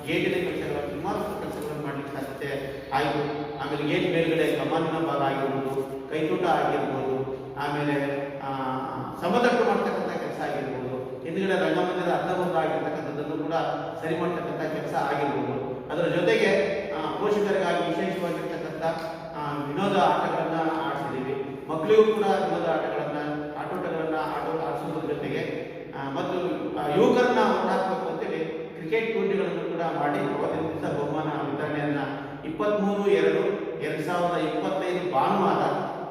ಗೇಟಿನ ಕೆಲಸಗಳನ್ನು, ಸುಮಾರು ಕೆಲಸಗಳನ್ನು ಮಾಡಲಿಕ್ಕೆ ಸಾಧ್ಯತೆ ಆಯಿತು. ಆಮೇಲೆ ಗೇಟ್ ಮೇಲ್ಗಡೆ ಕಮಾನಿನ ಭಾಗ ಆಗಿರ್ಬೋದು, ಕೈತೋಟ ಆಗಿರ್ಬೋದು, ಆಮೇಲೆ ಸಮತಟ್ಟು ಮಾಡ್ತಕ್ಕಂಥ ಕೆಲಸ ಆಗಿರ್ಬೋದು, ಹಿಂದ್ಗಡೆ ರಂಗಮಂದಿರ ಅರ್ಧಬಂಧ ಆಗಿರ್ತಕ್ಕಂಥದ್ದನ್ನು ಕೂಡ ಸರಿ ಮಾಡ್ತಕ್ಕಂಥ ಕೆಲಸ ಆಗಿರ್ಬೋದು. ಅದರ ಜೊತೆಗೆ ಪೋಷಕರಿಗಾಗಿ ವಿಶೇಷವಾಗಿರ್ತಕ್ಕಂಥ ವಿನೋದ ಆಟಗಳನ್ನು ಆಡಿಸಿದ್ದೀವಿ. ಮಕ್ಕಳಿಗೂ ಕೂಡ ವಿನೋದ ಆಟೋಟಗಳನ್ನು ಆಡಿಸೋದ್ರ ಜೊತೆಗೆ ಮತ್ತು ಯುವಕರನ್ನ ಹೊರಹಾಕಬೇಕು ಅಂತೇಳಿ ಕ್ರಿಕೆಟ್ ಟೂರ್ನಿಗಳನ್ನು ಕೂಡ ಮಾಡಿ ಅವತ್ತಿನ ದಿವಸ ಬಹುಮಾನ ವಿತರಣೆಯನ್ನ 23/2/2025 ಭಾನುವಾರ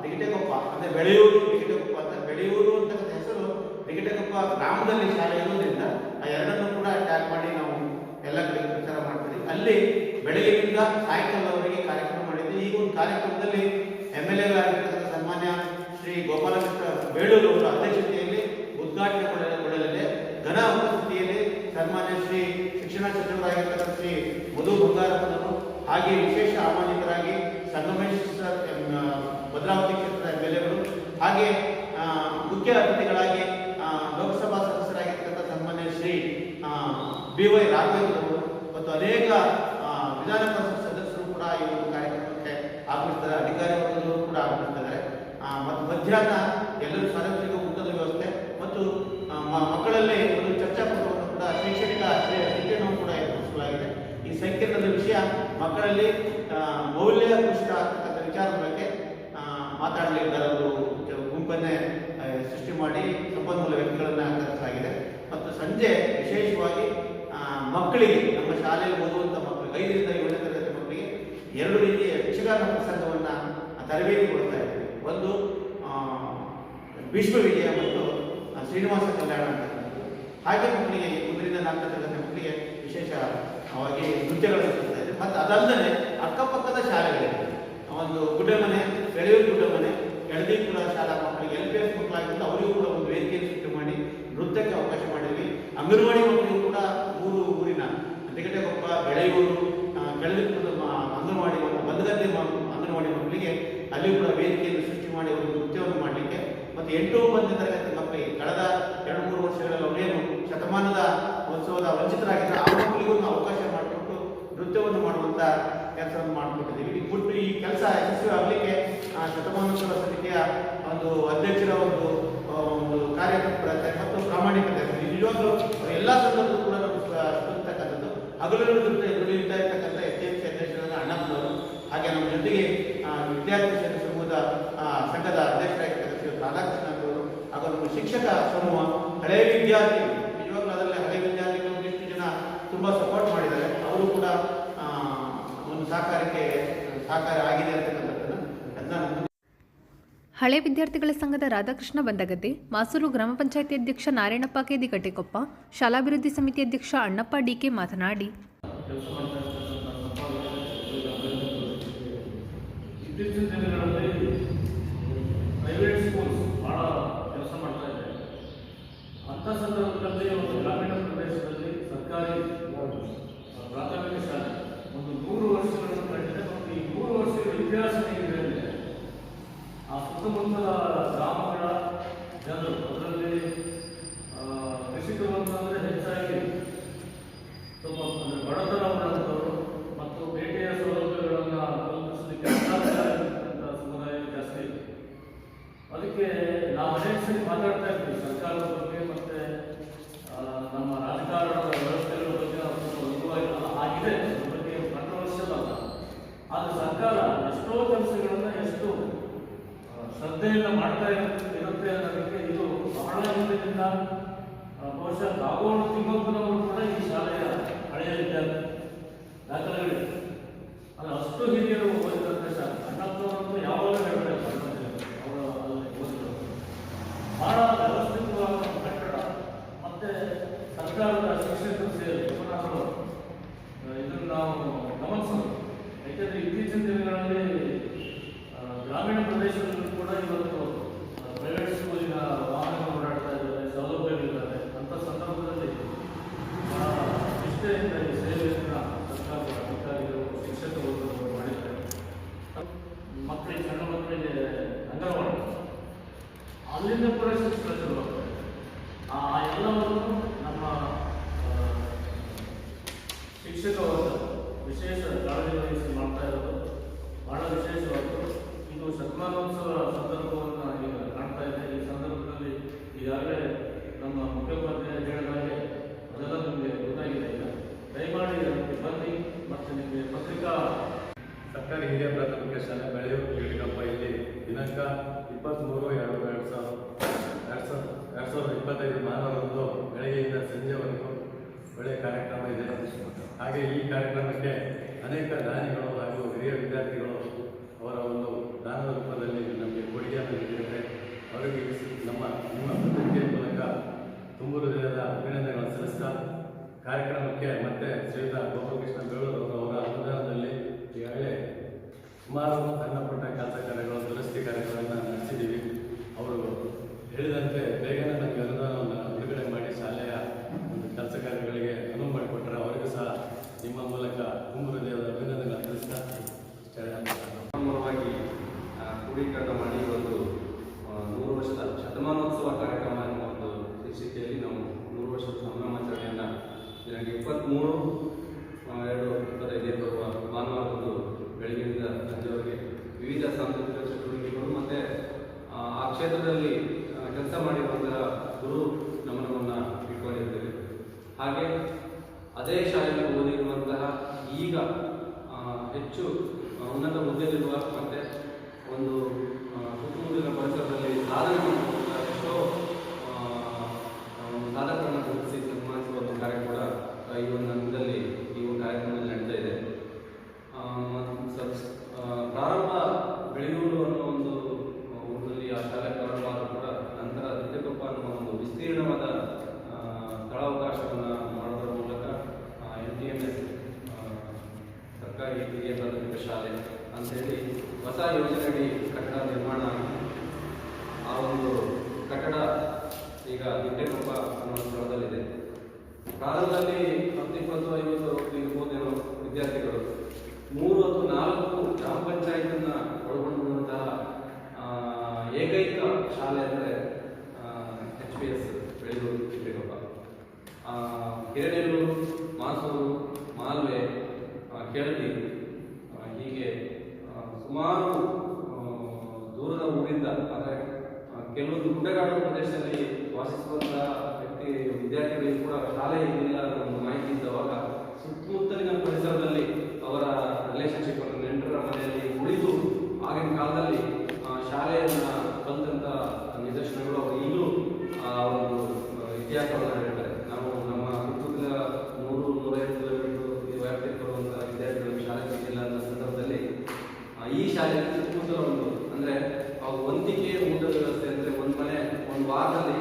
ದಿಗಟೆಕೊಪ್ಪ ಅಂದರೆ ಬೆಳೆಯೂರು ದಿಗಟೆಕೊಪ್ಪ ಅಂತ, ಬೆಳೆಯೂರು ಅಂತಕ್ಕಂಥ ಹೆಸರು ದಿಗಟೆಕೊಪ್ಪ ಗ್ರಾಮದಲ್ಲಿ ಶಾಲೆ ಇರೋದ್ರಿಂದ ಆ ಎರಡನ್ನೂ ಕೂಡ ಟ್ಯಾಗ್ ಮಾಡಿ ನಾವು ಎಲ್ಲ ಕಡೆ ಪ್ರಚಾರ ಮಾಡ್ತೀವಿ. ಅಲ್ಲಿ ಬೆಳಗ್ಗೆಯಿಂದ ಸಾಯಂಕಾಲವರೆಗೆ ಕಾರ್ಯಕ್ರಮ ಮಾಡಿದ್ವಿ. ಈ ಒಂದು ಕಾರ್ಯಕ್ರಮದಲ್ಲಿ MLAಗಳಾಗಿರ್ತಕ್ಕಂಥ ಸನ್ಮಾನ್ಯ ಶ್ರೀ ಗೋಪಾಲಕೃಷ್ಣ ಬೇಳೂರು ಅವರ ಅಧ್ಯಕ್ಷತೆಯಲ್ಲಿ ಉದ್ಘಾಟನೆಗೊಳ್ಳಲಿದೆ. ಘನ ಉಪಸ್ಥಿತಿಯಲ್ಲಿ ಸನ್ಮಾನ್ಯ ಶ್ರೀ ಶಿಕ್ಷಣ ಸಚಿವರಾಗಿರ್ತಕ್ಕಂಥ ಶ್ರೀ ಮಧು ಬಂಗಾರಪ್ಪನವರು, ಹಾಗೆ ವಿಶೇಷ ಆಹ್ವಾನಿತರಾಗಿ ಸಂಗಮೇಶ್ವರ ಭದ್ರಾವತಿ ಕ್ಷೇತ್ರದ MLAಗಳು, ಹಾಗೆ ಮುಖ್ಯ ಅತಿಥಿಗಳಾಗಿ ಲೋಕಸಭಾ ಸದಸ್ಯರಾಗಿರ್ತಕ್ಕಂಥ ಸನ್ಮಾನ್ಯ ಶ್ರೀ BY ರಾಘವೇಂದ್ರ ಅವರು ಮತ್ತು ಅನೇಕ ವಿಧಾನ ಪರಿಷತ್ ಸದಸ್ಯರು ಕೂಡ ಈ ಒಂದು ಕಾರ್ಯಕ್ರಮಕ್ಕೆ ಆಗಮಿಸ್ತಾರೆ. ಅಧಿಕಾರಿ ವರ್ಗದವರು ಕೂಡ ಆಗಮಿಸ್ತಾರೆ. ಮತ್ತು ಮಧ್ಯಾಹ್ನ ಎಲ್ಲರೂ ಸಾರ್ವಜನಿಕ ಊಟದ ವ್ಯವಸ್ಥೆ ಮಕ್ಕಳಲ್ಲಿ ಮೌಲ್ಯ ಕುಸಿತ ಆಗ್ತಕ್ಕಂಥ ವಿಚಾರದ ಬಗ್ಗೆ ಮಾತಾಡಲಿದ್ದಾರೆ. ಅವರು ಗುಂಪನ್ನೇ ಸೃಷ್ಟಿ ಮಾಡಿ ಸಂಪನ್ಮೂಲ ವ್ಯಕ್ತಿಗಳನ್ನು ಕರೆಸಲಾಗಿದೆ. ಮತ್ತು ಸಂಜೆ ವಿಶೇಷವಾಗಿ ಮಕ್ಕಳಿಗೆ, ನಮ್ಮ ಶಾಲೆಯಲ್ಲಿ ಓದುವಂಥ ಮಕ್ಕಳಿಗೆ 5ರಿಂದ 7ನೇ ತರಗತಿ ಮಕ್ಕಳಿಗೆ 2 ರೀತಿಯ ಯಕ್ಷಗಾನ ಪ್ರಸಂಗವನ್ನು ತರಬೇತಿ ಕೊಡ್ತಾ ಇದ್ದೀವಿ. ಒಂದು ಭೀಷ್ಮ ವಿಜಯ ಮತ್ತು ಶ್ರೀನಿವಾಸ ಕಲ್ಯಾಣ ಅಂತಕ್ಕಂಥದ್ದು. ಹಾಗೆ ಮಕ್ಕಳಿಗೆ 1ರಿಂದ 4ನೇ ತರಗತಿ ಮಕ್ಕಳಿಗೆ ವಿಶೇಷವಾಗಿ ನೃತ್ಯಗಳನ್ನು ಕೊಡ್ತಾ ಇದ್ದೀವಿ. ಮತ್ತು ಅದಲ್ಲದೆ ಅಕ್ಕಪಕ್ಕದ ಶಾಲೆಗಳಿಗೆ ಒಂದು ಗುಡ್ಡಮನೆ, ಬೆಳೆಯೂರು ಗುಡ್ಡಮನೆ, ಎಳದೀಪುರ ಶಾಲಾ ಮಕ್ಕಳಿಗೆ LPS ಮಕ್ಕಳಾಗಿದ್ದು ಅವರಿಗೂ ಕೂಡ ಒಂದು ವೇದಿಕೆಯನ್ನು ಸೃಷ್ಟಿ ಮಾಡಿ ನೃತ್ಯಕ್ಕೆ ಅವಕಾಶ ಮಾಡಿದ್ವಿ. ಅಂಗನವಾಡಿ ಮಕ್ಕಳಿಗೂ ಕೂಡ 3 ಊರಿನ ತಿಗಟೆಕೊಪ್ಪ, ಬೆಳೆಯೂರು, ಕೆಳದೀಪುರದ ಅಂಗನವಾಡಿ ಬಂದಗದ್ದೆ ಅಂಗನವಾಡಿ ಮಕ್ಕಳಿಗೆ ಅಲ್ಲಿ ಕೂಡ ವೇದಿಕೆಯನ್ನು ಸೃಷ್ಟಿ ಮಾಡಿ ಅವರು ನೃತ್ಯವನ್ನು ಮಾಡಲಿಕ್ಕೆ, ಮತ್ತು 8-9ನೇ ತರಗತಿ ಮಕ್ಕಳಿಗೆ ಕಳೆದ 2-3 ವರ್ಷಗಳಲ್ಲಿ ಅವರೇನು ಶತಮಾನದ ಉತ್ಸವದ ವಂಚಿತರಾಗಿದ್ದರೆ ಆ ಮಕ್ಕಳಿಗೂ ಅವಕಾಶ ಮಾಡಿಕೊಟ್ಟು ನೃತ್ಯವನ್ನು ಮಾಡುವಂಥ ಕೆಲಸವನ್ನು ಮಾಡಿಕೊಟ್ಟಿದ್ದೀವಿ. ಈ ಕೆಲಸ ಯಶಸ್ವಿ ಆಗಲಿಕ್ಕೆ ಶತಮಾನೋತ್ಸವ ಸಮಿತಿಯ ಒಂದು ಅಧ್ಯಕ್ಷರ ಒಂದು ಕಾರ್ಯತತ್ಪರತೆ ಮತ್ತು ಪ್ರಾಮಾಣಿಕತೆ ನಿಜವಾಗ್ಲೂ ಎಲ್ಲ ಸಂದರ್ಭದಲ್ಲೂ ಕೂಡ ನಾವು ಸ್ಪಂದಿಸ್ತಕ್ಕಂಥದ್ದು. ಹಗಲು ದುಡಿಯುತ್ತಾ ಇರ್ತಕ್ಕಂಥ STMC ಅಧ್ಯಕ್ಷರಾದ ಅಣ್ಣಪ್ಪನವರು, ಹಾಗೆ ನಮ್ಮ ಜೊತೆಗೆ ವಿದ್ಯಾರ್ಥಿ ಸಮೂಹದ ಸಂಘದ ಅಧ್ಯಕ್ಷರಾಗಿರ್ತಕ್ಕಂಥ ಶ್ರೀ ರಾಧಾಕೃಷ್ಣ ಅವರು, ಹಾಗೂ ನಮ್ಮ ಶಿಕ್ಷಕ ಸಮೂಹ, ಹಳೆಯ ವಿದ್ಯಾರ್ಥಿ, ನಿಜವಾಗ್ಲೂ ಅದರಲ್ಲಿ ಹಳೆಯ ವಿದ್ಯಾರ್ಥಿಗಳು ಒಂದಿಷ್ಟು ಜನ ತುಂಬ ಸಪೋರ್ಟ್ ಮಾಡಿದ್ದಾರೆ. ಅವರು ಕೂಡ ಒಂದು ಸಹಕಾರ ಆಗಿದೆ ಅಂತಕ್ಕಂಥದ್ದನ್ನು ಹಳೆ ವಿದ್ಯಾರ್ಥಿಗಳ ಸಂಘದ ರಾಧಾಕೃಷ್ಣ ಬಂದಗದ್ದೆ, ಮಾಸೂರು ಗ್ರಾಮ ಪಂಚಾಯಿತಿ ಅಧ್ಯಕ್ಷ ನಾರಾಯಣಪ್ಪ ಕೆ ದಿಗಟೆಕೊಪ್ಪ, ಶಾಲಾಭಿವೃದ್ಧಿ ಸಮಿತಿ ಅಧ್ಯಕ್ಷ ಅಣ್ಣಪ್ಪ ಡಿಕೆ ಮಾತನಾಡಿ, ಇತ್ತೀಚಿನ ದಿನಗಳಲ್ಲಿ ಪ್ರೈವೇಟ್ ಸ್ಕೂಲ್ಸ್ ಭಾಳ ಕೆಲಸ ಮಾಡ್ತಾ ಇದೆ. ಅಂಥ ಸಂದರ್ಭದಲ್ಲಿ ಒಂದು ಗ್ರಾಮೀಣ ಪ್ರದೇಶದಲ್ಲಿ ಸರ್ಕಾರಿ ಪ್ರಾಥಮಿಕ ಶಾಲೆ ಒಂದು 100 ವರ್ಷಗಳನ್ನು ಕಂಡಿದೆ. ಮತ್ತು ಈ 100 ವರ್ಷಗಳ ಇತಿಹಾಸ ಹೇಗಿದೆ ಅಂದರೆ ಆ ಸುತ್ತಮುತ್ತಲ ಗ್ರಾಮಗಳ ಜನರು, ಅದರಲ್ಲಿ ಕೃಷಿಕರು ಅಂತಂದರೆ ಹೆಚ್ಚಾಗಿ ತುಂಬ ಅಂದರೆ ಬಡತನ ಉಳ್ಳಂಥವರು ಮತ್ತು ಬೇಟೆಯ ಸೌಲಭ್ಯಗಳನ್ನು ಕಲ್ಪಿಸಲಿಕ್ಕೆ ಅಸಾಧ್ಯವಾಗಿರ್ತಕ್ಕಂಥ ಸಮುದಾಯ ಜಾಸ್ತಿ ಇದೆ. ಅದಕ್ಕೆ ನಾವು ಅನೇಕ ಸರಿ ಮಾತಾಡ್ತಾ ಇರ್ತೀವಿ ಸರ್ಕಾರದ ಬಗ್ಗೆ ಮತ್ತು ನಮ್ಮ ರಾಜಕಾರಣದ ವ್ಯವಸ್ಥೆಗಳ ಬಗ್ಗೆ ಲಘುವಾಗಿ ಆಗಿದೆ, ಅದ್ರ ಬಗ್ಗೆ ಕಾಂಟ್ರವರ್ಷಿಯಲ್ ಅಲ್ಲ. ಆದರೆ ಸರ್ಕಾರ ಎಷ್ಟೋ ಕೆಲಸಗಳನ್ನು ಎಷ್ಟು ಶ್ರದ್ಧೆಯಿಂದ ಮಾಡ್ತಾ ಇರುತ್ತೆ ಅನ್ನೋದಕ್ಕೆ ಇದು ಬಹಳ ಹಿಂದಿನಿಂದ ಬಹುಶಃ ಕಾಗೋಡು ತಿಮ್ಮಪ್ಪನವರು ಕೂಡ ಈ ಶಾಲೆಯ ಹಳೆಯ ವಿದ್ಯಾರ್ಥಿ ದಾಖಲೆಗಳಿದೆ. ಅದು ಅಷ್ಟು ಹಿರಿಯರು ಓದಿದಂಥ ಶಾಲೆ. ಅಣ್ಣಪ್ಪನವರಂತೂ ಯಾವಾಗಲೂ ಹೇಳ್ತಾರೆ ಅವರು ಅಲ್ಲಿ ಓದಿದ್ರು. ಬಹಳ ವ್ಯವಸ್ಥಿತವಾದ ಕಟ್ಟಡ ಮತ್ತು ಸರ್ಕಾರದ ಶಿಕ್ಷಕರು ಸೇರಿ ಗಮನಾರ್ಹರು ಇದನ್ನು ನಾವು ಗಮನಿಸೋದು. ಯಾಕೆಂದರೆ ಇತ್ತೀಚಿನ ದಿನಗಳಲ್ಲಿ ಗ್ರಾಮೀಣ ಪ್ರದೇಶಗಳಲ್ಲಿ ಕೂಡ ಇವತ್ತು ಪ್ರೈವೇಟ್ ಸ್ಕೂಲಿನ ವಾಹನಗಳು ಓಡಾಡ್ತಾ ಇದ್ದಾರೆ, ಸೌಲಭ್ಯಗಳಿದ್ದಾರೆ. ಅಂಥ ಸಂದರ್ಭದಲ್ಲಿ ನಿಷ್ಠೆಯಿಂದ ಈ ಸೇವೆಯನ್ನು ಸರ್ಕಾರದ ಅಧಿಕಾರಿಗಳು, ಶಿಕ್ಷಕ ವರ್ಗದವರು ಮಾಡಿದ್ದಾರೆ. ಮಕ್ಕಳಿಗೆ, ಸಣ್ಣ ಮಕ್ಕಳಿಗೆ ಅಂಗನವಾಡಿ ಅಲ್ಲಿಂದ ಕೂಡ ಶಿಕ್ಷಣ ಶುರುವಾಗ್ತದೆ. ಆ ಎಲ್ಲವನ್ನು ನಮ್ಮ ಶಿಕ್ಷಕ ವರ್ಗ ವಿಶೇಷ ಕಾಳಜಿ ವಹಿಸಿ ಮಾಡ್ತಾ ಇರೋದು ಬಹಳ ವಿಶೇಷವಾದ್ದು. ಇದು ಶತಮಾನೋತ್ಸವ ಸಂದರ್ಭವನ್ನು ಈಗ ಕಾಣ್ತಾ ಇದೆ. ಈ ಸಂದರ್ಭದಲ್ಲಿ ಈಗಾಗಲೇ ನಮ್ಮ ಮುಖ್ಯೋಪಾಧ್ಯಾಯ ಹೇಳಿದ ಹಾಗೆ ಅದೆಲ್ಲ ನಿಮಗೆ ಗೊತ್ತಾಗಿದೆ. ಈಗ ದಯಮಾಡಿ ಅದಕ್ಕೆ ಬನ್ನಿ ಮತ್ತು ನಿಮಗೆ ಪತ್ರಿಕಾ ಸರ್ಕಾರಿ ಹಿರಿಯ ಪ್ರಾಥಮಿಕ ಶಾಲೆ ಬೆಳೆಯೂರು ಗಿರಿಗಪ್ಪ ಇಲ್ಲಿ ದಿನಾಂಕ 23/2/2025 ಭಾನುವಾರದಂದು ಬೆಳಗ್ಗೆಯಿಂದ ಸಂಜೆವರೆಗೂ ಒಳ್ಳೆಯ ಕಾರ್ಯಕ್ರಮ ಇದೆ. ಹಾಗೆ ಈ ಕಾರ್ಯಕ್ರಮಕ್ಕೆ ಅನೇಕ ದಾನಿಗಳು ಹಾಗೂ ಹಿರಿಯ ವಿದ್ಯಾರ್ಥಿಗಳು ಅವರ ಒಂದು ದಾನದ ರೂಪದಲ್ಲಿ ನಮಗೆ ಕೊಡುಗೆಯನ್ನು ನೀಡಿದ್ದಾರೆ. ಅವರಿಗೆ ನಿಮ್ಮ ಪತ್ರಿಕೆಯ ಮೂಲಕ ತುಂಬ ಹೃದಯದ ಅಭಿನಂದನೆಗಳನ್ನು ಸಲ್ಲಿಸ್ತಾ ಕಾರ್ಯಕ್ರಮಕ್ಕೆ ಮತ್ತೆ ಶ್ರೀಯುತ ಗೋಪಾಲಕೃಷ್ಣ ಬೇಳೂರು ಅವರ ಅನುದಾನದಲ್ಲಿ ಈಗಾಗಲೇ ಸುಮಾರು ಸಣ್ಣ ಪುಟ್ಟ ಕೆಲಸ ಕಾರ್ಯಗಳು, ದುರಸ್ತಿ ಕಾರ್ಯಗಳನ್ನು ನಡೆಸಿದ್ದೀವಿ. ಅವರು ಹೇಳಿದಂತೆ ಬೇಗನೆ ನಮಗೆ ಅನುದಾನವನ್ನು ಬಿಡುಗಡೆ ಮಾಡಿ ಶಾಲೆಯ ಒಂದು ಕೆಲಸ ಕಾರ್ಯಗಳಿಗೆ ಅನುವು ಮಾಡಿಕೊಟ್ಟರೆ ಅವರಿಗೂ ಸಹ ನಿಮ್ಮ ಮೂಲಕ ತುಂಬ ಹೃದಯದ ಅಭಿನಂದನೆಗಳನ್ನು ತಿಳಿಸ್ತಾ ಮೂಲವಾಗಿ ಕ್ರೋಢೀಕರಣ ಮಾಡಿ ಒಂದು 100 ವರ್ಷದ ಶತಮಾನೋತ್ಸವ ಕಾರ್ಯಕ್ರಮ ಎನ್ನುವ ಒಂದು ಶೀರ್ಷಿಕೆಯಲ್ಲಿ ನಾವು 100 ವರ್ಷದ ಸಂಭ್ರಮಾಚರಣೆಯನ್ನು ದಿನಾಂಕ 23/2/2025 ಬರುವ ಭಾನುವಾರದಂದು ಬೆಳಗ್ಗೆಯಿಂದ ಸಂಜೆವರೆಗೆ ವಿವಿಧ ಸಾಂಸ್ಕೃತಿಕ ಚಟುವಟಿಕೆಗಳು ಮತ್ತು ಆ ಕ್ಷೇತ್ರದಲ್ಲಿ ಕೆಲಸ ಮಾಡಿರುವಂತಹ ಗುರು ನಮನವನ್ನು ಇಟ್ಕೊಂಡಿರ್ತೇವೆ. ಹಾಗೆ ಅದೇ ಶಾಲೆಯಲ್ಲಿ ಓದಿರುವಂತಹ ಈಗ ಹೆಚ್ಚು ಉನ್ನತ ಹುದ್ದೆಯಲ್ಲಿರುವ ಮತ್ತು ಒಂದು ಸುತ್ತಮುತ್ತಲಿನ ಪರಿಸರದಲ್ಲಿ ಸಾಧನೆ ಮಾಡುವಂಥ ಎಷ್ಟೋ ಸಾಧಕರನ್ನು ಗುರುತಿಸಿ ಸನ್ಮಾನಿಸುವ ಒಂದು ಕಾರ್ಯ ಕೂಡ ಈ ಒಂದು ಹಂತದಲ್ಲಿ ಈ ಒಂದು ಕಾರ್ಯಕ್ರಮದಲ್ಲಿ ನಡೀತಾ ಇದೆ. ಪ್ರಾರಂಭ ಬೆಳೆಯೂರು ಅನ್ನೋ ಒಂದು ಊರಿನಲ್ಲಿ ಆ ಶಾಲೆ ಪ್ರಾರಂಭ ಆದರೂ ಕೂಡ ನಂತರ ದಿಟ್ಟಕೊಪ್ಪ ಅನ್ನುವ ಒಂದು ವಿಸ್ತೀರ್ಣವಾದ ಸ್ಥಳಾವಕಾಶವನ್ನು ಮಾಡೋದರ ಮೂಲಕ NTMS ಸರ್ಕಾರಿ ಹಿರಿಯ ಪ್ರಾಥಮಿಕ ಶಾಲೆ ಅಂತೇಳಿ ಹೊಸ ಯೋಜನೆಯಡಿ ಕಟ್ಟಡ ನಿರ್ಮಾಣ, ಆ ಒಂದು ಕಟ್ಟಡ ಈಗ ದಿಟ್ಟಕೊಪ್ಪ ಅನ್ನೋ ಸ್ಥಳದಲ್ಲಿದೆ. ಪ್ರಾರಂಭದಲ್ಲಿ 10-20-50 ಇರ್ಬೋದೇನೋ ವಿದ್ಯಾರ್ಥಿಗಳು, 3 ಅಥವಾ 4 ಗ್ರಾಮ ಪಂಚಾಯತನ್ನು ಒಳಗೊಂಡಿರುವಂತಹ ಏಕೈಕ ಶಾಲೆ ಅಂದರೆ HPS ಬೆಳೆಯೂರು ದಿಟ್ಟಕೊಪ್ಪ. ಹಿರೇನೆಲ್ಲೂರು, ಮಾಸೂರು, ಮಾಲ್ವೆ, ಕೆಳದಿ ಹೀಗೆ ಸುಮಾರು ದೂರದ ಊರಿಂದ ಅಂದರೆ ಕೆಲವೊಂದು ಗುಡ್ಡಗಾಡು ಪ್ರದೇಶದಲ್ಲಿ ವಾಸಿಸುವಂತಹ ವಿದ್ಯಾರ್ಥಿಗಳಿಗೆ ಕೂಡ ಶಾಲೆ ಇಲ್ಲ ಅನ್ನೋ ಒಂದು ಮಾಹಿತಿ ಇದ್ದವಾಗ ಸುತ್ತಮುತ್ತಲಿನ ಪರಿಸರದಲ್ಲಿ ಅವರ ರಿಲೇಷನ್ಶಿಪ್ ಅನ್ನು ನೆಂಟರ ಮನೆಯಲ್ಲಿ ಉಳಿದು ಆಗಿನ ಕಾಲದಲ್ಲಿ ಶಾಲೆಯನ್ನು ಕಲಿತಂಥ ನಿದರ್ಶನಗಳು ಅವರು ಈಗಲೂ ಒಂದು ಇತಿಹಾಸವನ್ನು ಹೇಳ್ತಾರೆ. ನಾವು ನಮ್ಮ ಸುತ್ತಮುತ್ತಲ 100-150 ಕಿಲೋಮೀಟರ್ ಈ ವ್ಯಾಪ್ತಿಗೆ ಬರುವಂಥ ವಿದ್ಯಾರ್ಥಿಗಳಿಗೆ ಶಾಲೆ ಸಿಕ್ಕಿಲ್ಲ ಅನ್ನೋ ಸಂದರ್ಭದಲ್ಲಿ ಈ ಶಾಲೆ ಸುತ್ತಮುತ್ತಲ ಒಂದು ಅಂದರೆ ವಂತಿಕೆ ಊಟದ ವ್ಯವಸ್ಥೆ ಅಂದರೆ ಒಂದು ಮನೆ ಒಂದು ವಾರದಲ್ಲಿ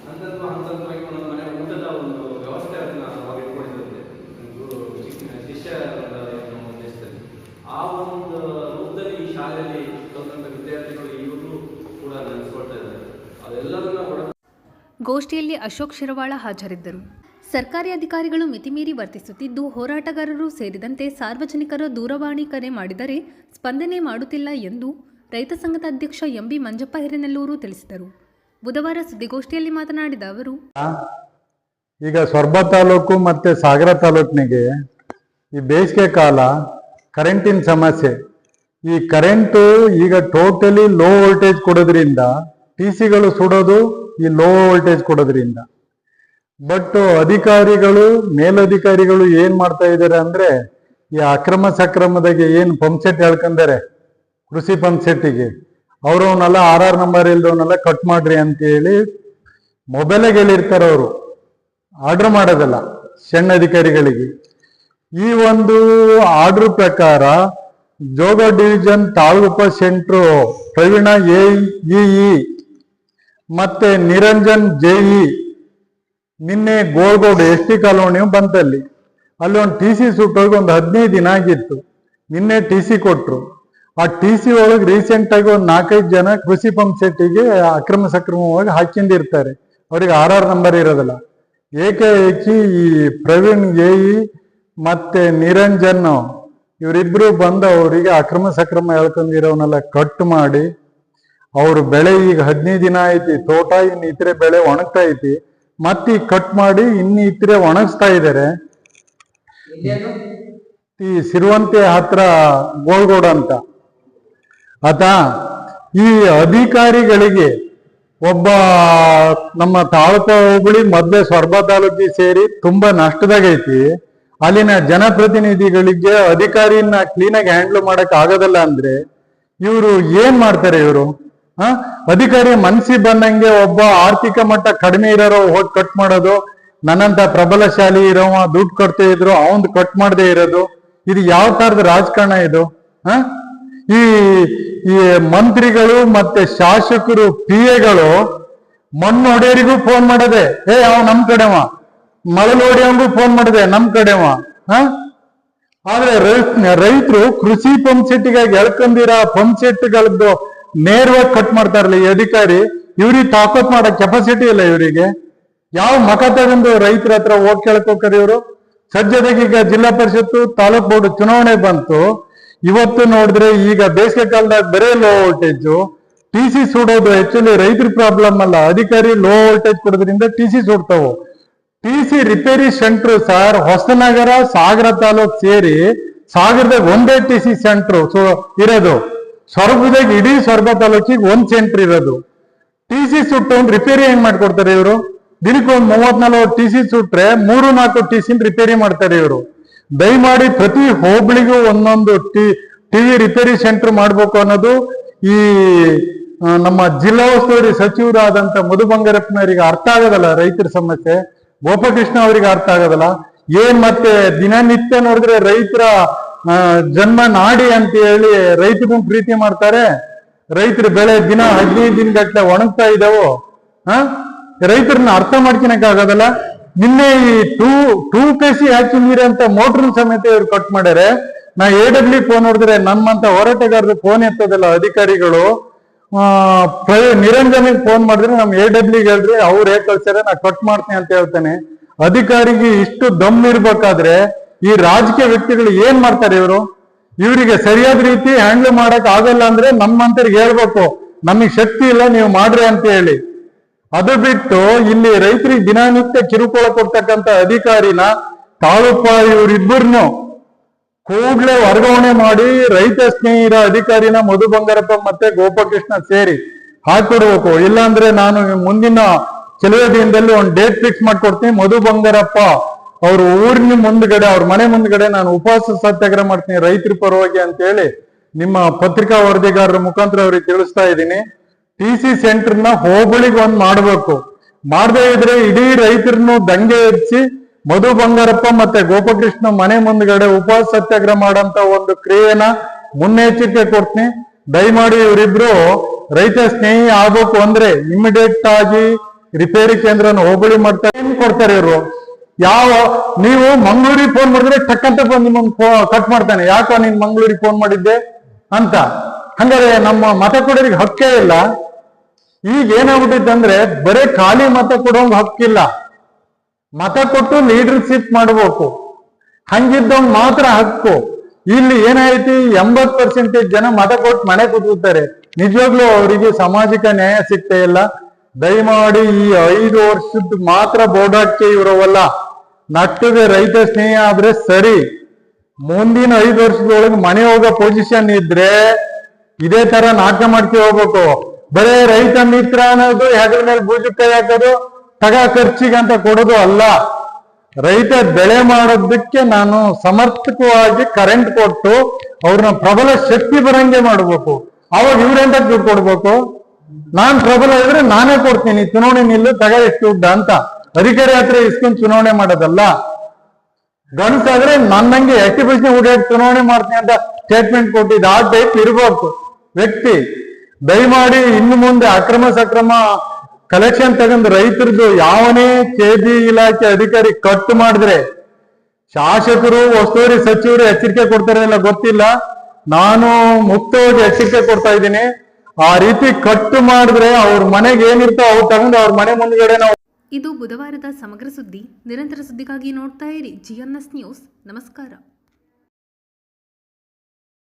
ಹಂತವಾಗಿ ಒಂದೊಂದು ಮನೆ ಊಟದ ಒಂದು ವ್ಯವಸ್ಥೆ ಅದನ್ನು ಅವಾಗ ಇಟ್ಕೊಂಡಿರುತ್ತೆ ಶಿಷ್ಯ ನಮ್ಮ ದೇಶದಲ್ಲಿ. ಆ ಒಂದು ರೂಪದಲ್ಲಿ ಈ ಶಾಲೆಯಲ್ಲಿ ಕಲಿತಂಥ ವಿದ್ಯಾರ್ಥಿಗಳು ಈಗಲೂ ಕೂಡ ನೆನೆಸ್ಕೊಳ್ತಾ ಇದ್ದಾರೆ. ಅದೆಲ್ಲವನ್ನ ಗೋಷ್ಠಿಯಲ್ಲಿ ಅಶೋಕ್ ಶಿರವಾಳ ಹಾಜರಿದ್ದರು. ಸರ್ಕಾರಿ ಅಧಿಕಾರಿಗಳು ಮಿತಿಮೀರಿ ವರ್ತಿಸುತ್ತಿದ್ದು, ಹೋರಾಟಗಾರರು ಸೇರಿದಂತೆ ಸಾರ್ವಜನಿಕರು ದೂರವಾಣಿ ಕರೆ ಮಾಡಿದರೆ ಸ್ಪಂದನೆ ಮಾಡುತ್ತಿಲ್ಲ ಎಂದು ರೈತ ಸಂಘದ ಅಧ್ಯಕ್ಷ MB ಮಂಜಪ್ಪ ಹಿರೇನೆಲ್ಲೂರು ತಿಳಿಸಿದರು. ಬುಧವಾರ ಸುದ್ದಿಗೋಷ್ಠಿಯಲ್ಲಿ ಮಾತನಾಡಿದ ಅವರು, ಈಗ ಸೊರಬ ತಾಲೂಕು ಮತ್ತು ಸಾಗರ ತಾಲೂಕಿನಿಗೆ ಈ ಬೇಸಿಗೆ ಕಾಲ ಕರೆಂಟಿನ ಸಮಸ್ಯೆ. ಈ ಕರೆಂಟು ಈಗ ಟೋಟಲಿ ಲೋ ವೋಲ್ಟೇಜ್ ಕೊಡೋದ್ರಿಂದ TCಗಳು ಸುಡೋದು ಈ ಲೋ ವೋಲ್ಟೇಜ್ ಕೊಡೋದ್ರಿಂದ. ಬಟ್ ಅಧಿಕಾರಿಗಳು ಮೇಲಧಿಕಾರಿಗಳು ಏನ್ ಮಾಡ್ತಾ ಇದ್ದಾರೆ ಅಂದ್ರೆ, ಈ ಅಕ್ರಮ ಸಕ್ರಮದಾಗೆ ಏನು ಪಂಪ್ ಸೆಟ್ ಹೇಳ್ಕೊಂಡಾರೆ ಕೃಷಿ ಪಂಪ್ ಸೆಟ್ಟಿಗೆ, ಅವ್ರವನ್ನೆಲ್ಲ RR ನಂಬರ್ ಇಲ್ದವನ್ನೆಲ್ಲ ಕಟ್ ಮಾಡ್ರಿ ಅಂತ ಹೇಳಿ ಮೊಬೈಲಾಗ ಹೇಳಿರ್ತಾರೆ. ಅವರು ಆರ್ಡರ್ ಮಾಡೋದಲ್ಲ ಸಣ್ಣ ಅಧಿಕಾರಿಗಳಿಗೆ. ಈ ಒಂದು ಆರ್ಡರ್ ಪ್ರಕಾರ Jog division taluk centre Praveena AEE ಮತ್ತೆ ನಿರಂಜನ್ JE ನಿನ್ನೆ ಗೋಲ್ಗೋಡ್ ST ಕಾಲೋನಿ ಬಂತಲ್ಲಿ, ಅಲ್ಲಿ ಒಂದು TC ಸುಟ್ಟೋಗಿ ಒಂದು 15 ದಿನ ಆಗಿತ್ತು. ನಿನ್ನೆ TC ಕೊಟ್ರು. ಆ TC ಒಳಗೆ ರೀಸೆಂಟ್ ಆಗಿ ಒಂದು 4-5 ಜನ ಕೃಷಿ ಪಂಪ್ ಸೆಟ್ಟಿಗೆ ಅಕ್ರಮ ಸಕ್ರಮವಾಗಿ ಹಾಕಿಂದಿರ್ತಾರೆ. ಅವ್ರಿಗೆ RR ನಂಬರ್ ಇರೋದಿಲ್ಲ. ಏಕಾಏಕಿ ಈ ಪ್ರವೀಣ್ AE ಮತ್ತೆ ನಿರಂಜನ್ ಇವರಿಬ್ರು ಬಂದು ಅವರಿಗೆ ಅಕ್ರಮ ಸಕ್ರಮ ಹೇಳ್ಕೊಂಡಿರೋವನ್ನೆಲ್ಲ ಕಟ್ ಮಾಡಿ, ಅವ್ರ ಬೆಳೆ ಈಗ 15 ದಿನ ಐತಿ, ತೋಟ ಇನ್ನು ಇತರೆ ಬೆಳೆ ಒಣಗ್ತಾ ಐತಿ, ಮತ್ತೆ ಈಗ ಕಟ್ ಮಾಡಿ ಇನ್ನು ಇತರೆ ಒಣಗಿಸ್ತಾ ಇದ್ದಾರೆ. ಈ ಸಿರುವಂತೆ ಹತ್ರ ಗೋಲ್ಗೋಡ ಅಂತ ಈ ಅಧಿಕಾರಿಗಳಿಗೆ ಒಬ್ಬ ನಮ್ಮ ತಾಲೂಕು ಹೋಬಳಿ ಮೊದಲೇ ಸೊರಬ ತಾಲೂಕಿಗೆ ಸೇರಿ ತುಂಬಾ ನಷ್ಟದಾಗೈತಿ. ಅಲ್ಲಿನ ಜನಪ್ರತಿನಿಧಿಗಳಿಗೆ ಅಧಿಕಾರಿನ ಕ್ಲೀನಾಗಿ ಹ್ಯಾಂಡ್ಲ್ ಮಾಡಕ್ ಆಗೋದಿಲ್ಲ ಅಂದ್ರೆ ಇವರು ಏನ್ ಮಾಡ್ತಾರೆ? ಇವರು ಅಧಿಕಾರಿ ಮನ್ಸಿಗೆ ಬಂದಂಗೆ ಒಬ್ಬ ಆರ್ಥಿಕ ಮಟ್ಟ ಕಡಿಮೆ ಇರೋರು ಹೋಗಿ ಕಟ್ ಮಾಡೋದು, ನನ್ನಂತ ಪ್ರಬಲಶಾಲಿ ಇರೋವ ದುಡ್ಡು ಕೊಡ್ತಾ ಇದ್ರು ಅವಂದು ಕಟ್ ಮಾಡದೆ ಇರೋದು, ಇದು ಯಾವ ತರದ ರಾಜಕಾರಣ ಇದು? ಈ ಮಂತ್ರಿಗಳು ಮತ್ತೆ ಶಾಸಕರು PAಗಳು ಮಣ್ಣು ಹೊಡೆಯರಿಗೂ ಫೋನ್ ಮಾಡದೆ, ಅವ ನಮ್ ಕಡೆವ, ಮಳಲು ಹೊಡೆಯವಂಗೂ ಫೋನ್ ಮಾಡದೆ ನಮ್ ಕಡೆವ. ಆದ್ರೆ ರೈತರು ಕೃಷಿ ಪಂಪ್ ಸೆಟ್ಟಿಗಾಗಿ ಎಳ್ಕೊಂಡಿರ ಪಂಪ್ ಸೆಟ್ಗಳದ್ದು ನೇರವಾಗಿ ಕಟ್ ಮಾಡ್ತಾರಲ್ಲ ಈ ಅಧಿಕಾರಿ. ಇವ್ರಿಗೆ ತಾಕತ್ ಮಾಡೋ ಕೆಪಾಸಿಟಿ ಇಲ್ಲ ಇವರಿಗೆ. ಯಾವ ಮಖ ತಗೊಂಡು ರೈತರ ಹತ್ರ ಹೋಗಿ ಕೇಳ್ಕೋಕರ್ ಇವರು? ಸದ್ಯದಾಗ ಈಗ ಜಿಲ್ಲಾ ಪರಿಷತ್ತು ತಾಲೂಕ್ ಬೋರ್ಡ್ ಚುನಾವಣೆ ಬಂತು. ಇವತ್ತು ನೋಡಿದ್ರೆ ಈಗ ಬೇಸಿಗೆ ಕಾಲದಾಗ ಬರೇ ಲೋ ವೋಲ್ಟೇಜ್ TC ಸುಡೋದು ಆಕ್ಚುಲಿ ರೈತರ ಪ್ರಾಬ್ಲಮ್ ಅಲ್ಲ, ಅಧಿಕಾರಿ ಲೋ ವೋಲ್ಟೇಜ್ ಕೊಡೋದ್ರಿಂದ TC ಸುಡ್ತಾವು. TC ರಿಪೇರಿ ಸೆಂಟ್ರು ಸರ್ ಹೊಸನಗರ ಸಾಗರ ತಾಲೂಕ್ ಸೇರಿ ಸಾಗರದಾಗ ಒಂದೇ TC ಸೆಂಟ್ರು ಇರೋದು. ಸೊರಬದಾಗ ಇಡೀ ಸೊರಬ ತಾಲೂಕಿಗೆ ಒಂದ್ ಸೆಂಟ್ರ್ ಇರೋದು. TC ಸುಟ್ಟು ಒಂದು ರಿಪೇರಿ ಹೆಂಗ್ ಮಾಡ್ಕೊಡ್ತಾರೆ ಇವರು? ದಿನಕ್ಕೆ ಒಂದು 30-40 TC ಸುಟ್ರೆ 3-4 TC ರಿಪೇರಿ ಮಾಡ್ತಾರೆ ಇವರು. ದಯಮಾಡಿ ಪ್ರತಿ ಹೋಬಳಿಗೂ ಒಂದೊಂದು ಟಿವಿ ರಿಪೇರಿ ಸೆಂಟರ್ ಮಾಡ್ಬೇಕು ಅನ್ನೋದು ಈ ನಮ್ಮ ಜಿಲ್ಲಾ ಉಸ್ತುವಾರಿ ಸಚಿವರಾದಂತ ಮಧು ಬಂಗಾರಪ್ಪನವರಿಗೆ ಅರ್ಥ ಆಗೋದಲ್ಲ. ರೈತರ ಸಮಸ್ಯೆ ಗೋಪಾಲಕೃಷ್ಣ ಅವರಿಗೆ ಅರ್ಥ ಆಗೋದಲ್ಲ. ಏನ್ ಮತ್ತೆ ದಿನನಿತ್ಯ ನೋಡಿದ್ರೆ ರೈತರ ಜನ್ಮ ನಾಡಿ ಅಂತ ಹೇಳಿ ರೈತರು ಪ್ರೀತಿ ಮಾಡ್ತಾರೆ. ರೈತರ ಬೆಳೆ ದಿನ 15 ದಿನಗಟ್ಟಲೆ ಒಣಗ್ತಾ ಇದಾವು. ರೈತರನ್ನ ಅರ್ಥ ಮಾಡ್ಕೊಳಕ್ಕಾಗೋದಲ್ಲ. ನಿನ್ನೆ ಈ 2 kc ಹಾಕಿ ನೀರಂತ ಮೋಟ್ರನ್ ಸಮೇತ ಇವ್ರು ಕಟ್ ಮಾಡ್ಯಾರೆ. ನಾ AW ಫೋನ್ ನೋಡಿದ್ರೆ ನಮ್ಮಂತ ಹೋರಾಟಗಾರರು ಫೋನ್ ಎತ್ತೋದಲ್ಲ ಅಧಿಕಾರಿಗಳು. ನಿರಂಜನಿಗೆ ಫೋನ್ ಮಾಡಿದ್ರೆ ನಮ್ AW ಹೇಳ್ರಿ, ಅವ್ರು ಹೇಗ್ ಕಳ್ಸ್ಯಾರ ನಾ ಕಟ್ ಮಾಡ್ತೀನಿ ಅಂತ ಹೇಳ್ತಾನೆ. ಅಧಿಕಾರಿಗೆ ಇಷ್ಟು ದಮ್ ಇರ್ಬೇಕಾದ್ರೆ ಈ ರಾಜಕೀಯ ವ್ಯಕ್ತಿಗಳು ಏನ್ ಮಾಡ್ತಾರೆ ಇವರು? ಇವರಿಗೆ ಸರಿಯಾದ ರೀತಿ ಹ್ಯಾಂಡಲ್ ಮಾಡಕ್ ಆಗಲ್ಲ ಅಂದ್ರೆ ನಮ್ಮಂತರಿಗೆ ಹೇಳ್ಬೇಕು, ನಮಗ್ ಶಕ್ತಿ ಇಲ್ಲ, ನೀವು ಮಾಡ್ರಿ ಅಂತ ಹೇಳಿ. ಅದು ಬಿಟ್ಟು ಇಲ್ಲಿ ರೈತರಿಗೆ ದಿನನಿತ್ಯ ಕಿರುಕುಳ ಕೊಡ್ತಕ್ಕಂತ ಅಧಿಕಾರಿನ ತಾಲೂಕ ಇವರಿಬ್ಬರನ್ನು ಕೂಡ್ಲೆ ವರ್ಗಾವಣೆ ಮಾಡಿ ರೈತ ಸ್ನೇಹಿರ ಅಧಿಕಾರಿನ ಮಧು ಬಂಗಾರಪ್ಪ ಮತ್ತೆ ಗೋಪಾಲಕೃಷ್ಣ ಸೇರಿ ಹಾಕೊಡ್ಬೇಕು. ಇಲ್ಲಾಂದ್ರೆ ನಾನು ಮುಂದಿನ ಕೆಲವೇ ದಿನದಲ್ಲಿ ಒಂದು ಡೇಟ್ ಫಿಕ್ಸ್ ಮಾಡ್ಕೊಡ್ತೀನಿ. ಮಧು ಬಂಗಾರಪ್ಪ ಅವ್ರ ಊರಿನ ಮುಂದ್ಗಡೆ, ಅವ್ರ ಮನೆ ಮುಂದ್ಗಡೆ ನಾನು ಉಪವಾಸ ಸತ್ಯಾಗ್ರಹ ಮಾಡ್ತೀನಿ ರೈತರ ಪರವಾಗಿ ಅಂತ ಹೇಳಿ ನಿಮ್ಮ ಪತ್ರಿಕಾ ವರದಿಗಾರರ ಮುಖಾಂತರ ಅವ್ರಿಗೆ ತಿಳಿಸ್ತಾ ಇದ್ದೀನಿ. TC ಸೆಂಟರ್ನ ಹೋಬಳಿಗೆ ಒಂದ್ ಮಾಡ್ಬೇಕು. ಮಾಡದೇ ಇದ್ರೆ ಇಡೀ ರೈತರನ್ನು ದಂಗೆ ಎಬ್ಸಿ ಮಧು ಬಂಗಾರಪ್ಪ ಮತ್ತೆ ಗೋಪಾಲಕೃಷ್ಣ ಮನೆ ಮುಂದ್ಗಡೆ ಉಪವಾಸ ಸತ್ಯಾಗ್ರಹ ಮಾಡಂತ ಒಂದು ಕ್ರಿಯೆನ ಮುನ್ನೆಚ್ಚರಿಕೆ ಕೊಡ್ತೀನಿ. ದಯಮಾಡಿ ಇವರಿಬ್ರು ರೈತ ಸ್ನೇಹಿ ಆಗ್ಬೇಕು ಅಂದ್ರೆ ಇಮಿಡಿಯೇಟ್ ಆಗಿ ರಿಪೇರಿ ಕೇಂದ್ರನ ಹೋಬಳಿ ಮಾಡ್ತಾರೆ. ಏನ್ ಕೊಡ್ತಾರೆ ಇವರು? ನೀವು ಮಂಗಳೂರಿಗೆ ಫೋನ್ ಮಾಡಿದ್ರೆ ಟಕ್ ಅಂತ ಬಂದು ನಿಮ್ಮನ್ನ ಕಟ್ ಮಾಡ್ತಾನೆ. ಯಾಕೋ ನೀನ್ ಮಂಗಳೂರಿಗೆ ಫೋನ್ ಮಾಡಿದ್ದೆ ಅಂತ. ಹಂಗಾರೆ ನಮ್ಮ ಮತ ಕೊಡೋರಿಗೆ ಹಕ್ಕೇ ಇಲ್ಲ. ಈಗ ಏನಾಗ್ಬಿಟ್ಟಿತ್ತು ಅಂದ್ರೆ ಬರೀ ಖಾಲಿ ಮತ ಕೊಡೋಂಗ್ ಹಕ್ಕಿಲ್ಲ, ಮತ ಕೊಟ್ಟು ಲೀಡರ್ಶಿಪ್ ಮಾಡ್ಬೇಕು, ಹಂಗಿದ್ದವಂಗ್ ಮಾತ್ರ ಹಕ್ಕು. ಇಲ್ಲಿ ಏನಾಯ್ತು, 80% ಜನ ಮತ ಕೊಟ್ಟು ಮನೆ ಕೂತ್ಕೊತಾರೆ. ನಿಜವಾಗ್ಲೂ ಅವರಿಗೆ ಸಾಮಾಜಿಕ ನ್ಯಾಯ ಸಿಗ್ತಾ ಇಲ್ಲ. ದಯಮಾಡಿ ಈ 5 ವರ್ಷದ ಮಾತ್ರ ಬೋರ್ಡಾಕ್ಕೆ ಇವ್ರವಲ್ಲ, ನಟ್ಟಿಗೆ ರೈತ ಸ್ನೇಹ ಆದ್ರೆ ಸರಿ. ಮುಂದಿನ 5 ವರ್ಷದೊಳಗೆ ಮನೆ ಹೋಗೋ ಪೊಸಿಷನ್ ಇದ್ರೆ ಇದೇ ತರ ನಾಟಕ ಮಾಡ್ತೀವಿ ಹೋಗ್ಬೇಕು. ಬರೇ ರೈತ ಮಿತ್ರ ಅನ್ನೋದು ಹೆಗಲ ಮೇಲೆ ಬೂಜುಕಾಯಿ ಹಾಕೋದು, ಖರ್ಚಿಗೆ ಅಂತ ಕೊಡೋದು ಅಲ್ಲ. ರೈತ ಬೆಳೆ ಮಾಡೋದಕ್ಕೆ ನಾನು ಸಮರ್ಥಕವಾಗಿ ಕರೆಂಟ್ ಕೊಟ್ಟು ಅವ್ರನ್ನ ಪ್ರಬಲ ಶಕ್ತಿ ಬರಂಗೆ ಮಾಡ್ಬೇಕು. ಅವಾಗ ಇವ್ರೆಂತ ದುಡ್ಡು ಕೊಡ್ಬೇಕು? ನಾನ್ ಪ್ರಬಲ ಇದ್ರೆ ನಾನೇ ಕೊಡ್ತೀನಿ, ಚುನಾವಣೆ ನಿಲ್ಲು, ಎಷ್ಟು ದುಡ್ಡ ಅಂತ ಅಧಿಕಾರಿ ಹತ್ರ ಇಸ್ಕೊಂಡು ಚುನಾವಣೆ ಮಾಡೋದಲ್ಲ. ಗಣಸಾದ್ರೆ ನನ್ನಂಗೆ 80% ಓಡಾಡಿ ಚುನಾವಣೆ ಮಾಡ್ತೀನಿ ಅಂತ ಸ್ಟೇಟ್ಮೆಂಟ್ ಕೊಟ್ಟಿದ್ದ ಆ ಟೈಪ್ ಇರ್ಬೇಕು ವ್ಯಕ್ತಿ. ದಯಮಾಡಿ ಇನ್ನು ಮುಂದೆ ಅಕ್ರಮ ಸಕ್ರಮ ಕಲೆಕ್ಷನ್ ತಗೊಂಡು ರೈತರದ್ದು ಯಾವನೇ KB ಇಲಾಖೆ ಅಧಿಕಾರಿ ಕಟ್ ಮಾಡಿದ್ರೆ ಶಾಸಕರು ಉಸ್ತುವಾರಿ ಸಚಿವರು ಎಚ್ಚರಿಕೆ ಕೊಡ್ತಾರೆ ಇಲ್ಲ ಗೊತ್ತಿಲ್ಲ. ನಾನು ಮುಕ್ತವಾಗಿ ಎಚ್ಚರಿಕೆ ಕೊಡ್ತಾ ಇದ್ದೀನಿ. ಆ ರೀತಿ ಕಟ್ ಮಾಡಿದ್ರೆ ಅವ್ರ ಮನೆಗೆ ಏನಿರ್ತೋ ಅವ್ರು ತಗೊಂಡು ಅವ್ರ ಮನೆ ಮುಂದ್ಗಡೆ ನಾವು. ಇದು ಬುಧವಾರದ ಸಮಗ್ರ ಸುದ್ದಿ. ನಿರಂತರ ಸುದ್ದಿಗಾಗಿ ನೋಡ್ತಾ ಇರಿ GNS ನ್ಯೂಸ್. ನಮಸ್ಕಾರ.